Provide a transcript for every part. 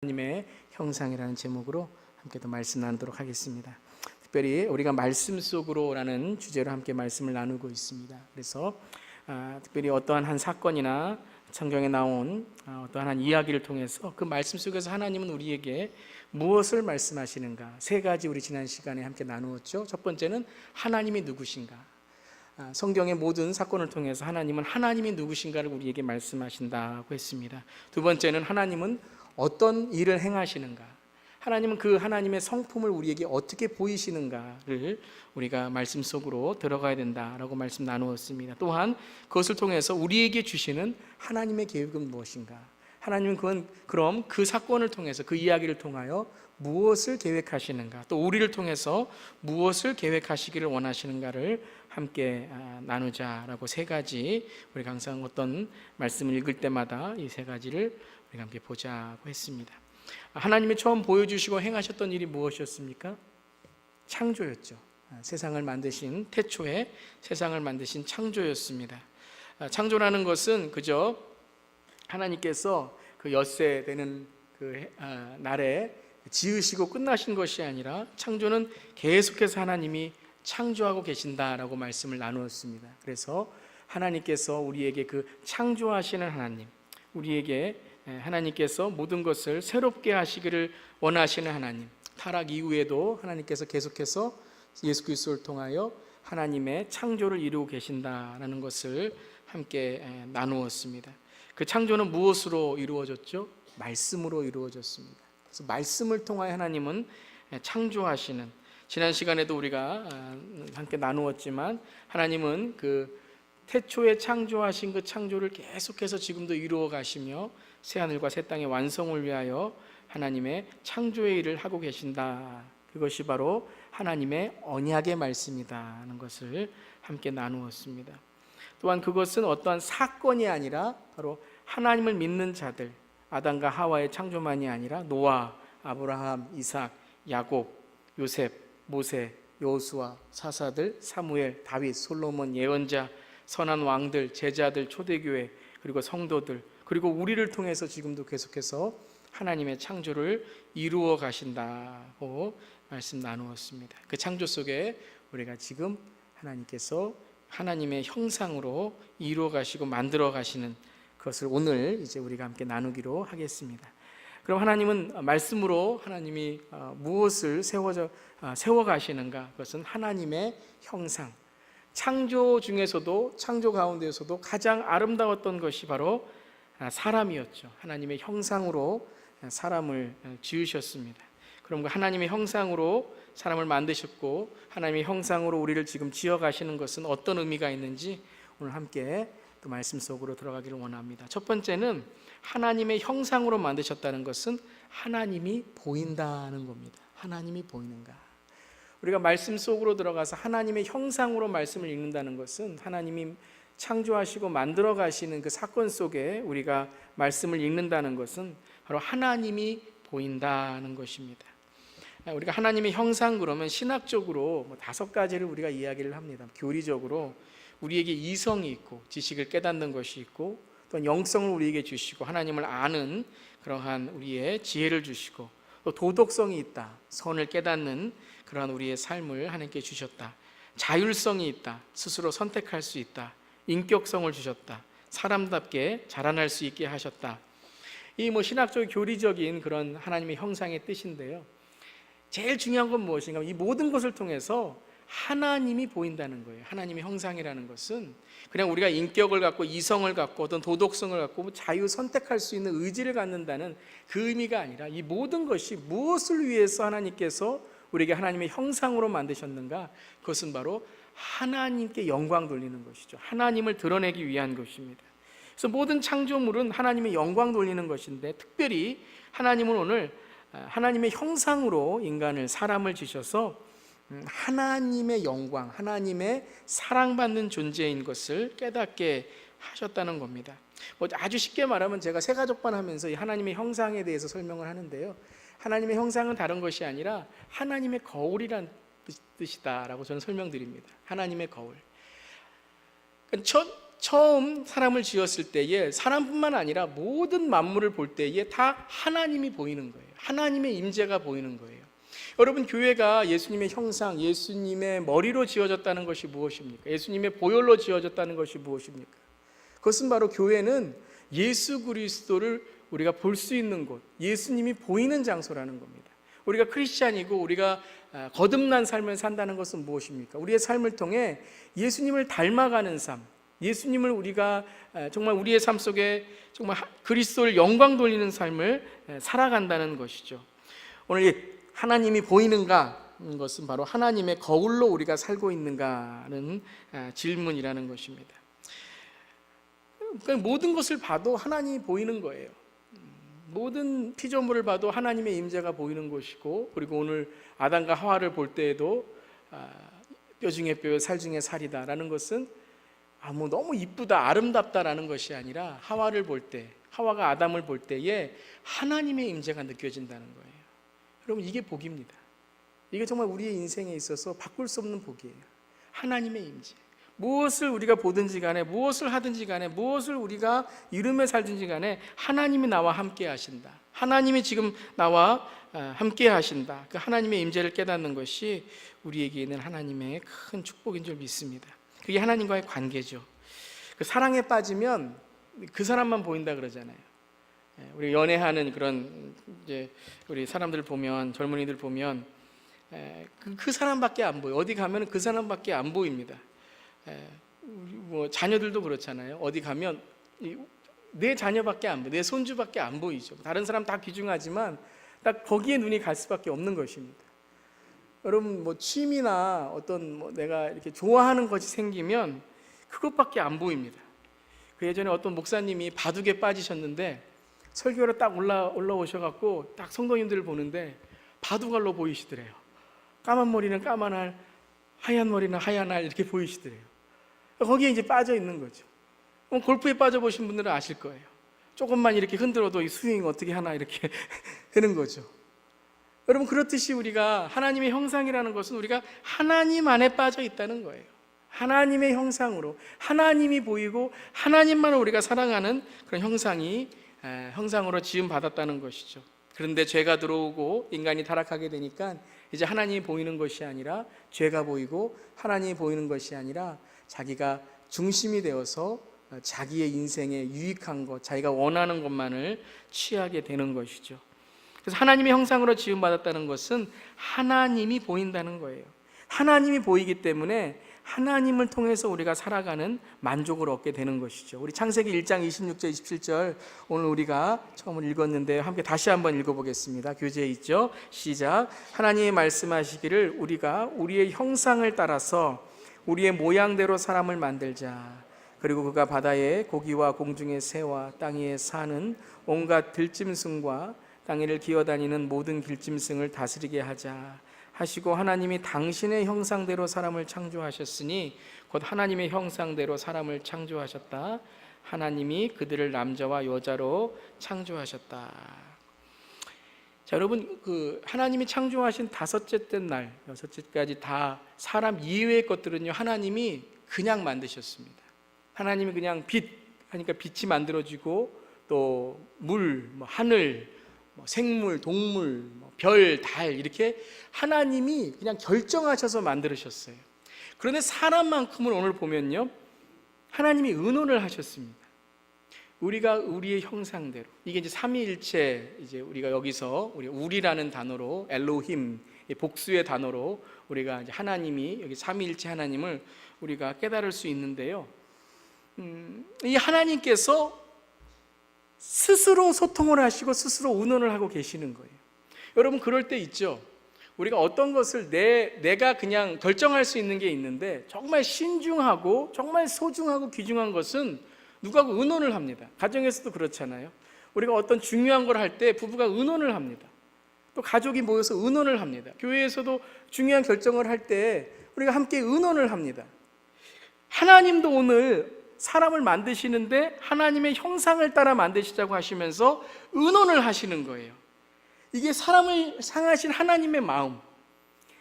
하나님의 형상이라는 제목으로 함께 더 말씀 나누도록 하겠습니다. 특별히 우리가 말씀 속으로라는 주제로 함께 말씀을 나누고 있습니다. 그래서 특별히 어떠한 한 사건이나 성경에 나온 어떠한 한 이야기를 통해서 그 말씀 속에서 하나님은 우리에게 무엇을 말씀하시는가, 세 가지 우리 지난 시간에 함께 나누었죠. 첫 번째는 하나님이 누구신가. 성경의 모든 사건을 통해서 하나님은 하나님이 누구신가를 우리에게 말씀하신다고 했습니다. 두 번째는 하나님은 어떤 일을 행하시는가, 하나님은 그 하나님의 성품을 우리에게 어떻게 보이시는가를 우리가 말씀 속으로 들어가야 된다라고 말씀 나누었습니다. 또한 그것을 통해서 우리에게 주시는 하나님의 계획은 무엇인가, 하나님은 그럼 그 사건을 통해서, 그 이야기를 통하여 무엇을 계획하시는가, 또 우리를 통해서 무엇을 계획하시기를 원하시는가를 함께 나누자라고 세 가지, 우리가 항상 어떤 말씀을 읽을 때마다 이 세 가지를 우리가 함께 보자고 했습니다. 하나님이 처음 보여주시고 행하셨던 일이 무엇이었습니까? 창조였죠. 세상을 만드신, 태초에 세상을 만드신 창조였습니다. 창조라는 것은 그저 하나님께서 그 엿새 되는 그 날에 지으시고 끝나신 것이 아니라, 창조는 계속해서 하나님이 창조하고 계신다라고 말씀을 나누었습니다. 그래서 하나님께서 우리에게 그 창조하시는 하나님, 우리에게 하나님께서 모든 것을 새롭게 하시기를 원하시는 하나님, 타락 이후에도 하나님께서 계속해서 예수 그리스도를 통하여 하나님의 창조를 이루고 계신다라는 것을 함께 나누었습니다. 그 창조는 무엇으로 이루어졌죠? 말씀으로 이루어졌습니다. 그래서 말씀을 통하여 하나님은 창조하시는, 지난 시간에도 우리가 함께 나누었지만 하나님은 그 태초에 창조하신 그 창조를 계속해서 지금도 이루어 가시며 새하늘과 새 땅의 완성을 위하여 하나님의 창조의 일을 하고 계신다. 그것이 바로 하나님의 언약의 말씀이다 하는 것을 함께 나누었습니다. 또한 그것은 어떠한 사건이 아니라 바로 하나님을 믿는 자들, 아담과 하와의 창조만이 아니라 노아, 아브라함, 이삭, 야곱, 요셉, 모세, 여호수아, 사사들, 사무엘, 다윗, 솔로몬, 예언자, 선한 왕들, 제자들, 초대교회, 그리고 성도들, 그리고 우리를 통해서 지금도 계속해서 하나님의 창조를 이루어 가신다고 말씀 나누었습니다. 그 창조 속에 우리가 지금 하나님께서 하나님의 형상으로 이루어 가시고 만들어 가시는 그것을 오늘 이제 우리가 함께 나누기로 하겠습니다. 그럼 하나님은 말씀으로 하나님이 무엇을 세워 가시는가? 그것은 하나님의 형상. 창조 중에서도, 창조 가운데에서도 가장 아름다웠던 것이 바로 사람이었죠. 하나님의 형상으로 사람을 지으셨습니다. 그럼 그 하나님의 형상으로 사람을 만드셨고 하나님의 형상으로 우리를 지금 지어 가시는 것은 어떤 의미가 있는지 오늘 함께 또 말씀 속으로 들어가기를 원합니다. 첫 번째는 하나님의 형상으로 만드셨다는 것은 하나님이 보인다는 겁니다. 하나님이 보이는가? 우리가 말씀 속으로 들어가서 하나님의 형상으로 말씀을 읽는다는 것은 하나님이 창조하시고 만들어 가시는 그 사건 속에 우리가 말씀을 읽는다는 것은 바로 하나님이 보인다는 것입니다. 우리가 하나님의 형상 그러면 신학적으로 5가지를 우리가 이야기를 합니다. 교리적으로 우리에게 이성이 있고 지식을 깨닫는 것이 있고, 또 영성을 우리에게 주시고 하나님을 아는 그러한 우리의 지혜를 주시고, 또 도덕성이 있다, 선을 깨닫는 그러한 우리의 삶을 하나님께 주셨다. 자율성이 있다, 스스로 선택할 수 있다. 인격성을 주셨다, 사람답게 자라날 수 있게 하셨다. 이 신학적 교리적인 그런 하나님의 형상의 뜻인데요, 제일 중요한 건 무엇인가? 이 모든 것을 통해서 하나님이 보인다는 거예요. 하나님의 형상이라는 것은 그냥 우리가 인격을 갖고 이성을 갖고 어떤 도덕성을 갖고 자유 선택할 수 있는 의지를 갖는다는 그 의미가 아니라, 이 모든 것이 무엇을 위해서 하나님께서 우리에게 하나님의 형상으로 만드셨는가? 그것은 바로 하나님께 영광 돌리는 것이죠. 하나님을 드러내기 위한 것입니다. 그래서 모든 창조물은 하나님의 영광 돌리는 것인데, 특별히 하나님은 오늘 하나님의 형상으로 인간을, 사람을 지셔서 하나님의 영광, 하나님의 사랑받는 존재인 것을 깨닫게 하셨다는 겁니다. 아주 쉽게 말하면 제가 새가족반 하면서 이 하나님의 형상에 대해서 설명을 하는데요, 하나님의 형상은 다른 것이 아니라 하나님의 거울이란 뜻이다라고 저는 설명드립니다. 하나님의 거울. 첫 처음 사람을 지었을 때에 사람뿐만 아니라 모든 만물을 볼 때에 다 하나님이 보이는 거예요. 하나님의 임재가 보이는 거예요. 여러분, 교회가 예수님의 형상, 예수님의 머리로 지어졌다는 것이 무엇입니까? 예수님의 보혈로 지어졌다는 것이 무엇입니까? 그것은 바로 교회는 예수 그리스도를 우리가 볼 수 있는 곳, 예수님이 보이는 장소라는 겁니다. 우리가 크리스찬이고 우리가 거듭난 삶을 산다는 것은 무엇입니까? 우리의 삶을 통해 예수님을 닮아가는 삶, 예수님을 우리가 정말 우리의 삶 속에 정말 그리스도를 영광 돌리는 삶을 살아간다는 것이죠. 오늘 하나님이 보이는가? 것은 바로 하나님의 거울로 우리가 살고 있는가는 질문이라는 것입니다. 그러니까 모든 것을 봐도 하나님이 보이는 거예요. 모든 피조물을 봐도 하나님의 임재가 보이는 것이고, 그리고 오늘 아담과 하와를 볼 때에도 뼈 중에 뼈, 살 중에 살이다라는 것은 뭐 너무 이쁘다, 아름답다라는 것이 아니라 하와를 볼 때, 하와가 아담을 볼 때에 하나님의 임재가 느껴진다는 거예요. 여러분, 이게 복입니다. 이게 정말 우리의 인생에 있어서 바꿀 수 없는 복이에요. 하나님의 임재. 무엇을 우리가 보든지 간에, 무엇을 하든지 간에, 무엇을 우리가 이루며 살든지 간에 하나님이 나와 함께 하신다. 하나님이 지금 나와 함께 하신다. 그 하나님의 임재를 깨닫는 것이 우리에게는 하나님의 큰 축복인 줄 믿습니다. 그게 하나님과의 관계죠. 그 사랑에 빠지면 그 사람만 보인다 그러잖아요. 우리 연애하는 그런 이제 우리 사람들 보면, 젊은이들 보면 그 사람밖에 안 보여. 어디 가면 그 사람밖에 안 보입니다. 뭐 자녀들도 그렇잖아요. 어디 가면 내 자녀밖에 안 보여, 내 손주밖에 안 보이죠. 다른 사람 다 귀중하지만 딱 거기에 눈이 갈 수밖에 없는 것입니다. 여러분, 뭐 취미나 어떤 내가 이렇게 좋아하는 것이 생기면 그것밖에 안 보입니다. 그 예전에 어떤 목사님이 바둑에 빠지셨는데 설교로 딱 올라오셔갖고 딱 성도님들을 보는데 바둑알로 보이시더래요. 까만 머리는 까만 알, 하얀 머리는 하얀 알 이렇게 보이시더래요. 거기에 이제 빠져 있는 거죠. 골프에 빠져보신 분들은 아실 거예요. 조금만 이렇게 흔들어도 이 스윙 어떻게 하나 이렇게 되는 거죠. 여러분, 그렇듯이 우리가 하나님의 형상이라는 것은 우리가 하나님 안에 빠져 있다는 거예요. 하나님의 형상으로 하나님이 보이고 하나님만 우리가 사랑하는 그런 형상으로 지음받았다는 것이죠. 그런데 죄가 들어오고 인간이 타락하게 되니까 이제 하나님이 보이는 것이 아니라 죄가 보이고, 하나님이 보이는 것이 아니라 자기가 중심이 되어서 자기의 인생에 유익한 것, 자기가 원하는 것만을 취하게 되는 것이죠. 그래서 하나님의 형상으로 지음받았다는 것은 하나님이 보인다는 거예요. 하나님이 보이기 때문에 하나님을 통해서 우리가 살아가는 만족을 얻게 되는 것이죠. 우리 창세기 1장 26절 27절 오늘 우리가 처음 읽었는데 함께 다시 한번 읽어보겠습니다. 교재에 있죠. 시작. 하나님이 말씀하시기를 우리가 우리의 형상을 따라서 우리의 모양대로 사람을 만들자. 그리고 그가 바다의 고기와 공중의 새와 땅 위에 사는 온갖 들짐승과 땅 위를 기어다니는 모든 길짐승을 다스리게 하자 하시고, 하나님이 당신의 형상대로 사람을 창조하셨으니 곧 하나님의 형상대로 사람을 창조하셨다. 하나님이 그들을 남자와 여자로 창조하셨다. 자, 여러분, 그 하나님이 창조하신 다섯째 날, 여섯째까지 다 사람 이외의 것들은요, 하나님이 그냥 만드셨습니다. 하나님이 그냥 빛 하니까 빛이 만들어지고, 또 물, 하늘, 생물, 동물, 별, 달 이렇게 하나님이 그냥 결정하셔서 만들으셨어요. 그런데 사람만큼은 오늘 보면요, 하나님이 의논을 하셨습니다. 우리가 우리의 형상대로, 이게 이제 삼위일체, 이제 우리가 여기서 우리라는 단어로 엘로힘, 복수의 단어로 우리가 이제 하나님이 여기 삼위일체 하나님을 우리가 깨달을 수 있는데요. 이 하나님께서 스스로 소통을 하시고 스스로 의논을 하고 계시는 거예요. 여러분, 그럴 때 있죠. 우리가 어떤 것을 내가 그냥 결정할 수 있는 게 있는데 정말 신중하고 정말 소중하고 귀중한 것은 누구하고 의논을 합니다. 가정에서도 그렇잖아요. 우리가 어떤 중요한 걸 할 때 부부가 의논을 합니다. 또 가족이 모여서 의논을 합니다. 교회에서도 중요한 결정을 할 때 우리가 함께 의논을 합니다. 하나님도 오늘 사람을 만드시는데 하나님의 형상을 따라 만드시자고 하시면서 의논을 하시는 거예요. 이게 사람을 향하신 하나님의 마음,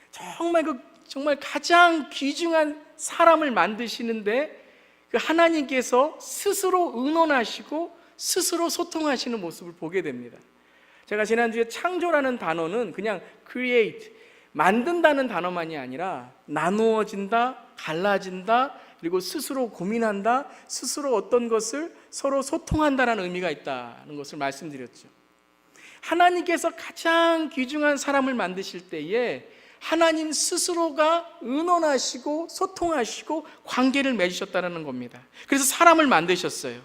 정말 가장 귀중한 사람을 만드시는데 그 하나님께서 스스로 의논하시고 스스로 소통하시는 모습을 보게 됩니다. 제가 지난주에 창조라는 단어는 그냥 create, 만든다는 단어만이 아니라 나누어진다, 갈라진다, 그리고 스스로 고민한다, 스스로 어떤 것을 서로 소통한다는 의미가 있다는 것을 말씀드렸죠. 하나님께서 가장 귀중한 사람을 만드실 때에 하나님 스스로가 의논하시고 소통하시고 관계를 맺으셨다는 겁니다. 그래서 사람을 만드셨어요.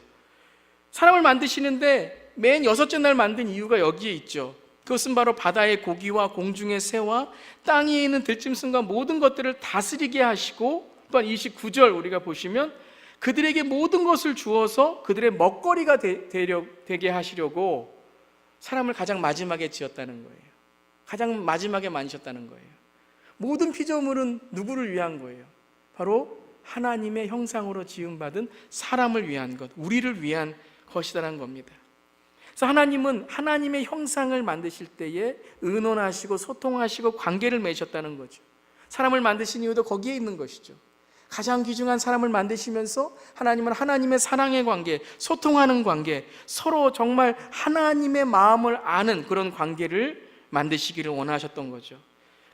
사람을 만드시는데 맨 여섯째 날 만든 이유가 여기에 있죠. 그것은 바로 바다의 고기와 공중의 새와 땅 위에 있는 들짐승과 모든 것들을 다스리게 하시고, 또한 29절 우리가 보시면 그들에게 모든 것을 주어서 그들의 먹거리가 되게 하시려고 사람을 가장 마지막에 지었다는 거예요. 가장 마지막에 만드셨다는 거예요. 모든 피조물은 누구를 위한 거예요? 바로 하나님의 형상으로 지음받은 사람을 위한 것, 우리를 위한 것이라는 겁니다. 그래서 하나님은 하나님의 형상을 만드실 때에 의논하시고 소통하시고 관계를 맺으셨다는 거죠. 사람을 만드신 이유도 거기에 있는 것이죠. 가장 귀중한 사람을 만드시면서 하나님은 하나님의 사랑의 관계, 소통하는 관계, 서로 정말 하나님의 마음을 아는 그런 관계를 만드시기를 원하셨던 거죠.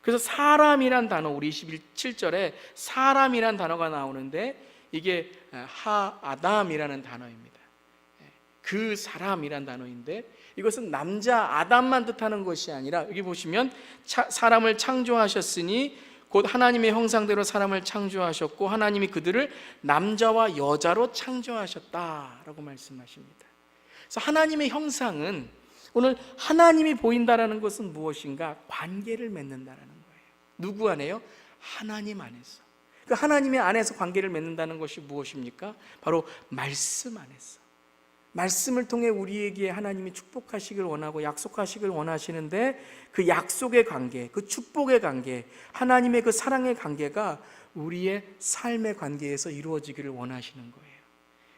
그래서 사람이란 단어, 우리 27절에 사람이란 단어가 나오는데 이게 하아담이라는 단어입니다. 그 사람이란 단어인데 이것은 남자 아담만 뜻하는 것이 아니라, 여기 보시면 사람을 창조하셨으니 곧 하나님의 형상대로 사람을 창조하셨고 하나님이 그들을 남자와 여자로 창조하셨다라고 말씀하십니다. 그래서 하나님의 형상은, 오늘 하나님이 보인다라는 것은 무엇인가? 관계를 맺는다라는 거예요. 누구 안에요? 하나님 안에서. 그 하나님의 안에서 관계를 맺는다는 것이 무엇입니까? 바로 말씀 안에서. 말씀을 통해 우리에게 하나님이 축복하시길 원하고 약속하시길 원하시는데, 그 약속의 관계, 그 축복의 관계, 하나님의 그 사랑의 관계가 우리의 삶의 관계에서 이루어지기를 원하시는 거예요.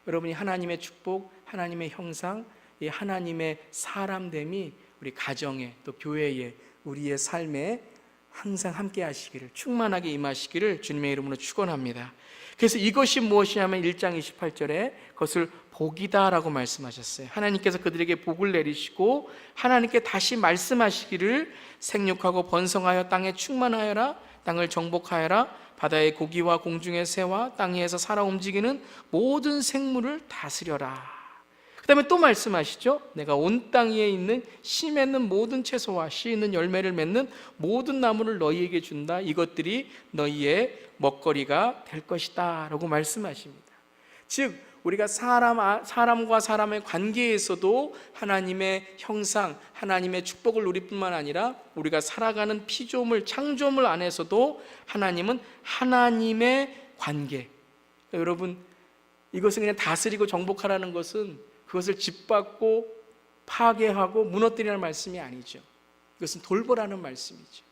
여러분이 하나님의 축복, 하나님의 형상, 이 하나님의 사람됨이 우리 가정에, 또 교회에, 우리의 삶에 항상 함께 하시기를, 충만하게 임하시기를 주님의 이름으로 축원합니다. 그래서 이것이 무엇이냐면 1장 28절에 그것을 복이다라고 말씀하셨어요. 하나님께서 그들에게 복을 내리시고 하나님께 다시 말씀하시기를, 생육하고 번성하여 땅에 충만하여라, 땅을 정복하여라, 바다의 고기와 공중의 새와 땅 위에서 살아 움직이는 모든 생물을 다스려라. 그 다음에 또 말씀하시죠. 내가 온 땅 위에 있는 씨 맺는 모든 채소와 씨 있는 열매를 맺는 모든 나무를 너희에게 준다. 이것들이 너희의 먹거리가 될 것이다 라고 말씀하십니다. 즉 우리가 사람과 사람의 관계에서도 하나님의 형상, 하나님의 축복을 누릴 뿐만 아니라 우리가 살아가는 피조물, 창조물 안에서도 하나님은 하나님의 관계. 여러분, 이것은 그냥 다스리고 정복하라는 것은 그것을 짓밟고 파괴하고 무너뜨리라는 말씀이 아니죠. 이것은 돌보라는 말씀이죠.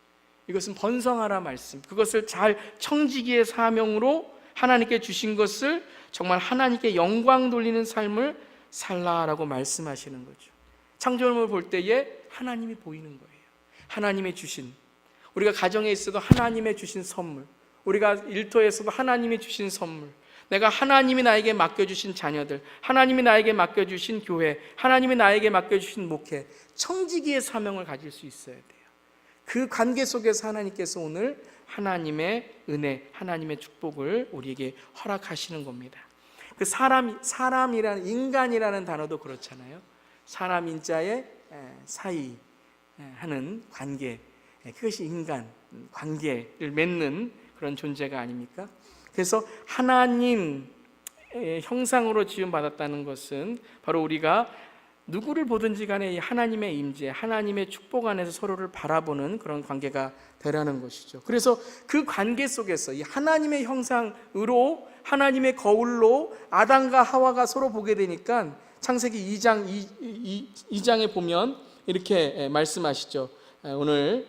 이것은 번성하라 말씀, 그것을 잘 청지기의 사명으로 하나님께 주신 것을 정말 하나님께 영광 돌리는 삶을 살라라고 말씀하시는 거죠. 창조물을 볼 때에 하나님이 보이는 거예요. 하나님의 주신, 우리가 가정에 있어도 하나님의 주신 선물, 우리가 일터에서도 하나님이 주신 선물, 내가 하나님이 나에게 맡겨주신 자녀들, 하나님이 나에게 맡겨주신 교회, 하나님이 나에게 맡겨주신 목회, 청지기의 사명을 가질 수 있어야 돼요. 그 관계 속에서 하나님께서 오늘 하나님의 은혜, 하나님의 축복을 우리에게 허락하시는 겁니다. 그 사람이라는, 인간이라는 단어도 그렇잖아요. 사람 인자의 사이 하는 관계, 그것이 인간, 관계를 맺는 그런 존재가 아닙니까? 그래서 하나님의 형상으로 지음받았다는 것은 바로 우리가 누구를 보든지 간에 이 하나님의 임재, 하나님의 축복 안에서 서로를 바라보는 그런 관계가 되라는 것이죠. 그래서 그 관계 속에서 이 하나님의 형상으로, 하나님의 거울로 아담과 하와가 서로 보게 되니까 창세기 2장에 보면 이렇게 말씀하시죠. 오늘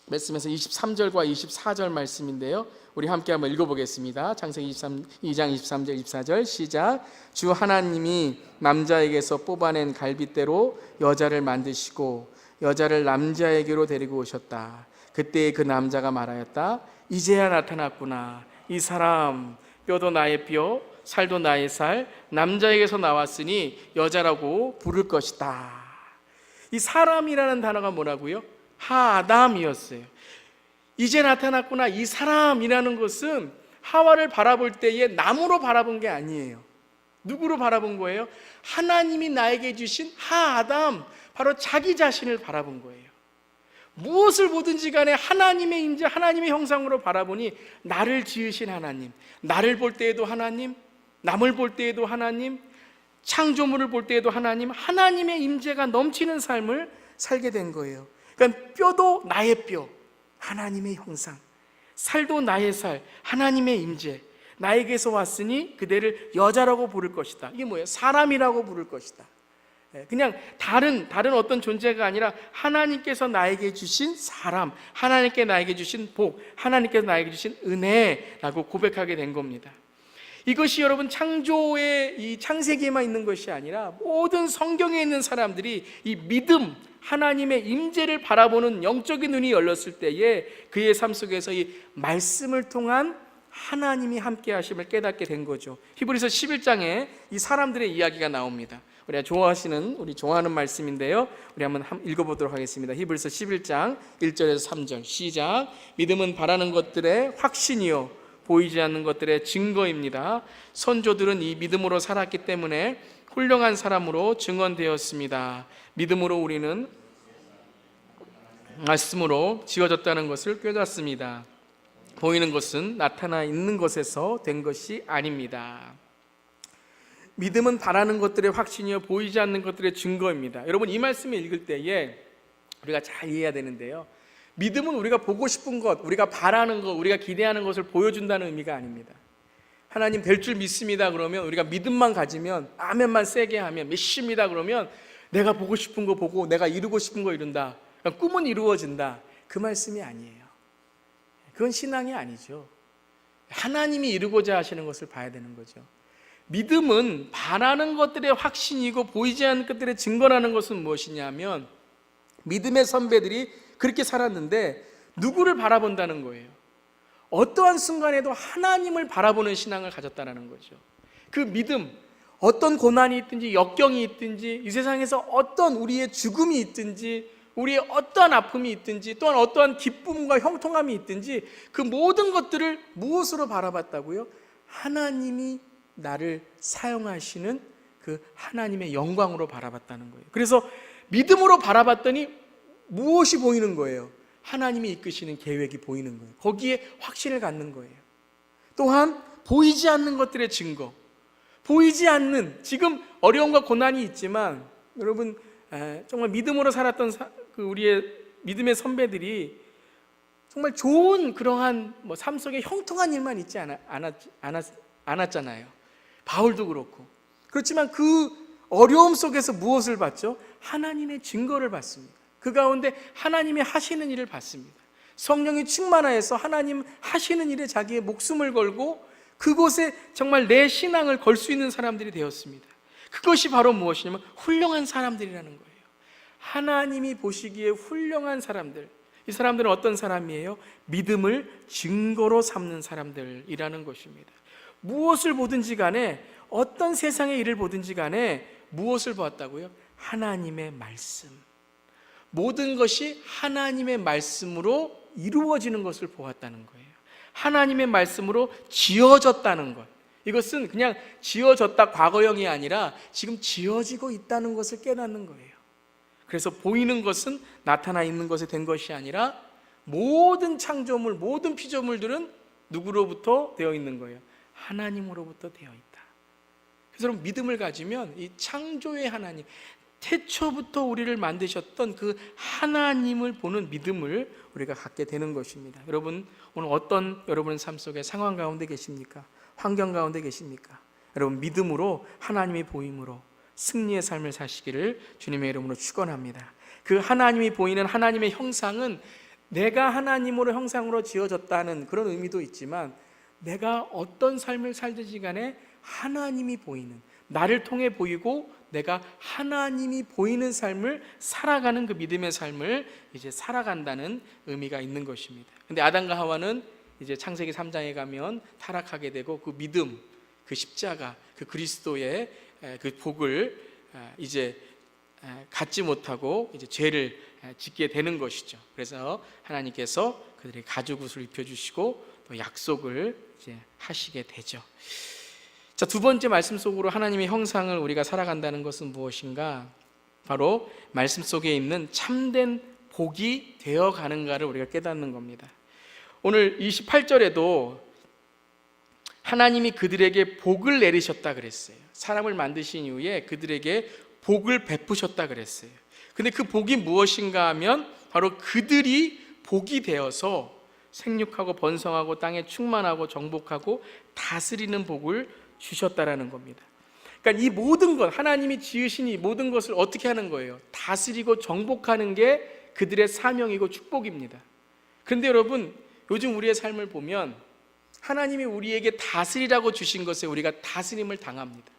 말씀에서 23절과 24절 말씀인데요, 우리 함께 한번 읽어보겠습니다. 창세기 2장 23절 24절 시작. 주 하나님이 남자에게서 뽑아낸 갈빗대로 여자를 만드시고 여자를 남자에게로 데리고 오셨다. 그때 그 남자가 말하였다. 이제야 나타났구나. 이 사람 뼈도 나의 뼈, 살도 나의 살, 남자에게서 나왔으니 여자라고 부를 것이다. 이 사람이라는 단어가 뭐라고요? 하아담이었어요. 이제 나타났구나. 이 사람이라는 것은 하와를 바라볼 때에 남으로 바라본 게 아니에요. 누구로 바라본 거예요? 하나님이 나에게 주신 하아담, 바로 자기 자신을 바라본 거예요. 무엇을 보든지 간에 하나님의 임재, 하나님의 형상으로 바라보니 나를 지으신 하나님, 나를 볼 때에도 하나님, 남을 볼 때에도 하나님, 창조물을 볼 때에도 하나님, 하나님의 임재가 넘치는 삶을 살게 된 거예요. 그러니까 뼈도 나의 뼈, 하나님의 형상, 살도 나의 살, 하나님의 임재, 나에게서 왔으니 그대를 여자라고 부를 것이다. 이게 뭐예요? 사람이라고 부를 것이다. 그냥 다른 어떤 존재가 아니라 하나님께서 나에게 주신 사람, 하나님께 나에게 주신 복, 하나님께서 나에게 주신 은혜라고 고백하게 된 겁니다. 이것이 여러분 창조의 이 창세기에만 있는 것이 아니라 모든 성경에 있는 사람들이 이 믿음, 하나님의 임재를 바라보는 영적인 눈이 열렸을 때에 그의 삶 속에서 이 말씀을 통한 하나님이 함께 하심을 깨닫게 된 거죠. 히브리서 11장에 이 사람들의 이야기가 나옵니다. 우리가 좋아하는 말씀인데요, 우리 한번 읽어보도록 하겠습니다. 히브리서 11장 1절에서 3절 시작. 믿음은 바라는 것들의 확신이요 보이지 않는 것들의 증거입니다. 선조들은 이 믿음으로 살았기 때문에 훌륭한 사람으로 증언되었습니다. 믿음으로 우리는 말씀으로 지어졌다는 것을 깨닫습니다. 보이는 것은 나타나 있는 것에서 된 것이 아닙니다. 믿음은 바라는 것들의 확신이요 보이지 않는 것들의 증거입니다. 여러분, 이 말씀을 읽을 때에 우리가 잘 이해해야 되는데요, 믿음은 우리가 보고 싶은 것, 우리가 바라는 것, 우리가 기대하는 것을 보여준다는 의미가 아닙니다. 하나님 될 줄 믿습니다 그러면 우리가 믿음만 가지면, 아멘만 세게 하면, 믿습니다 그러면 내가 보고 싶은 거 보고 내가 이루고 싶은 거 이룬다, 꿈은 이루어진다, 그 말씀이 아니에요. 그건 신앙이 아니죠. 하나님이 이루고자 하시는 것을 봐야 되는 거죠. 믿음은 바라는 것들의 확신이고 보이지 않는 것들의 증거라는 것은 무엇이냐면, 믿음의 선배들이 그렇게 살았는데 누구를 바라본다는 거예요? 어떠한 순간에도 하나님을 바라보는 신앙을 가졌다는 거죠. 그 믿음, 어떤 고난이 있든지 역경이 있든지 이 세상에서 어떤 우리의 죽음이 있든지 우리의 어떠한 아픔이 있든지 또한 어떠한 기쁨과 형통함이 있든지 그 모든 것들을 무엇으로 바라봤다고요? 하나님이 나를 사용하시는 그 하나님의 영광으로 바라봤다는 거예요. 그래서 믿음으로 바라봤더니 무엇이 보이는 거예요? 하나님이 이끄시는 계획이 보이는 거예요. 거기에 확신을 갖는 거예요. 또한 보이지 않는 것들의 증거, 보이지 않는, 지금 어려움과 고난이 있지만 여러분 정말 믿음으로 살았던 우리의 믿음의 선배들이 정말 좋은 그러한 삶 속에 형통한 일만 있지 않았잖아요. 바울도 그렇고. 그렇지만 그 어려움 속에서 무엇을 봤죠? 하나님의 증거를 봤습니다. 그 가운데 하나님이 하시는 일을 봤습니다. 성령이 충만하여서 하나님 하시는 일에 자기의 목숨을 걸고 그곳에 정말 내 신앙을 걸 수 있는 사람들이 되었습니다. 그것이 바로 무엇이냐면 훌륭한 사람들이라는 거예요. 하나님이 보시기에 훌륭한 사람들, 이 사람들은 어떤 사람이에요? 믿음을 증거로 삼는 사람들이라는 것입니다. 무엇을 보든지 간에, 어떤 세상의 일을 보든지 간에 무엇을 보았다고요? 하나님의 말씀, 모든 것이 하나님의 말씀으로 이루어지는 것을 보았다는 거예요. 하나님의 말씀으로 지어졌다는 것, 이것은 그냥 지어졌다 과거형이 아니라 지금 지어지고 있다는 것을 깨닫는 거예요. 그래서 보이는 것은 나타나 있는 것에 된 것이 아니라 모든 창조물, 모든 피조물들은 누구로부터 되어 있는 거예요? 하나님으로부터 되어 있다. 그래서 여러분, 믿음을 가지면 이 창조의 하나님, 태초부터 우리를 만드셨던 그 하나님을 보는 믿음을 우리가 갖게 되는 것입니다. 여러분, 오늘 어떤 여러분의 삶 속에 상황 가운데 계십니까? 환경 가운데 계십니까? 여러분, 믿음으로 하나님이 보임으로 승리의 삶을 사시기를 주님의 이름으로 축원합니다. 그 하나님이 보이는 하나님의 형상은 내가 하나님으로 형상으로 지어졌다는 그런 의미도 있지만, 내가 어떤 삶을 살든지 간에 하나님이 보이는, 나를 통해 보이고 내가 하나님이 보이는 삶을 살아가는 그 믿음의 삶을 이제 살아간다는 의미가 있는 것입니다. 근데 아담과 하와는 이제 창세기 3장에 가면 타락하게 되고 그 믿음, 그 십자가, 그 그리스도의 그 복을 이제 갖지 못하고 이제 죄를 짓게 되는 것이죠. 그래서 하나님께서 그들의 가죽옷을 입혀주시고 또 약속을 이제 하시게 되죠. 자, 두 번째 말씀 속으로 하나님의 형상을 우리가 살아간다는 것은 무엇인가? 바로 말씀 속에 있는 참된 복이 되어가는가를 우리가 깨닫는 겁니다. 오늘 28절에도 하나님이 그들에게 복을 내리셨다 그랬어요. 사람을 만드신 이후에 그들에게 복을 베푸셨다 그랬어요. 근데 그 복이 무엇인가 하면 바로 그들이 복이 되어서 생육하고 번성하고 땅에 충만하고 정복하고 다스리는 복을 주셨다라는 겁니다. 그러니까 이 모든 것, 하나님이 지으신 이 모든 것을 어떻게 하는 거예요? 다스리고 정복하는 게 그들의 사명이고 축복입니다. 그런데 여러분, 요즘 우리의 삶을 보면 하나님이 우리에게 다스리라고 주신 것에 우리가 다스림을 당합니다.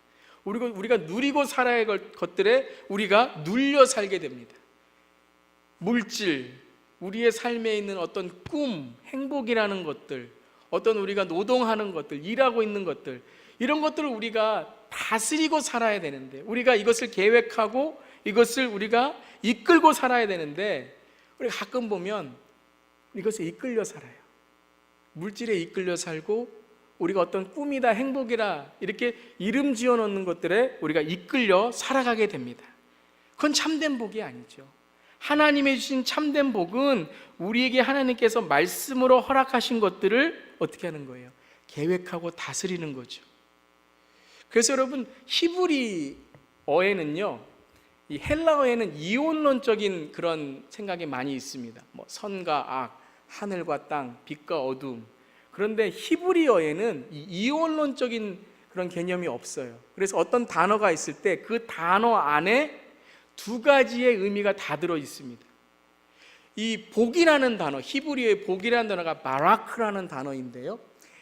우리가 누리고 살아야 할 것들에 우리가 눌려 살게 됩니다. 물질, 우리의 삶에 있는 어떤 꿈, 행복이라는 것들, 어떤 우리가 노동하는 것들, 일하고 있는 것들, 이런 것들을 우리가 다스리고 살아야 되는데, 우리가 이것을 계획하고 이것을 우리가 이끌고 살아야 되는데, 우리가 가끔 보면 이것에 이끌려 살아요. 물질에 이끌려 살고 우리가 어떤 꿈이다, 행복이라 이렇게 이름 지어 놓는 것들에 우리가 이끌려 살아가게 됩니다. 그건 참된 복이 아니죠. 하나님의 주신 참된 복은 우리에게 하나님께서 말씀으로 허락하신 것들을 어떻게 하는 거예요? 계획하고 다스리는 거죠. 그래서 여러분, 히브리어에는요, 이 헬라어에는 이원론적인 그런 생각이 많이 있습니다. 뭐 선과 악, 하늘과 땅, 빛과 어둠. 그런데 히브리어에는 이 이원론적인 그런 개념이 없어요. 그래서 어떤 단어가 있을 때 그 단어 안에 두 가지의 의미가 다 들어 있습니다. 이 복이라는 단어, 히브리어의 복이라는 단어가 바라크라는 단어인데요,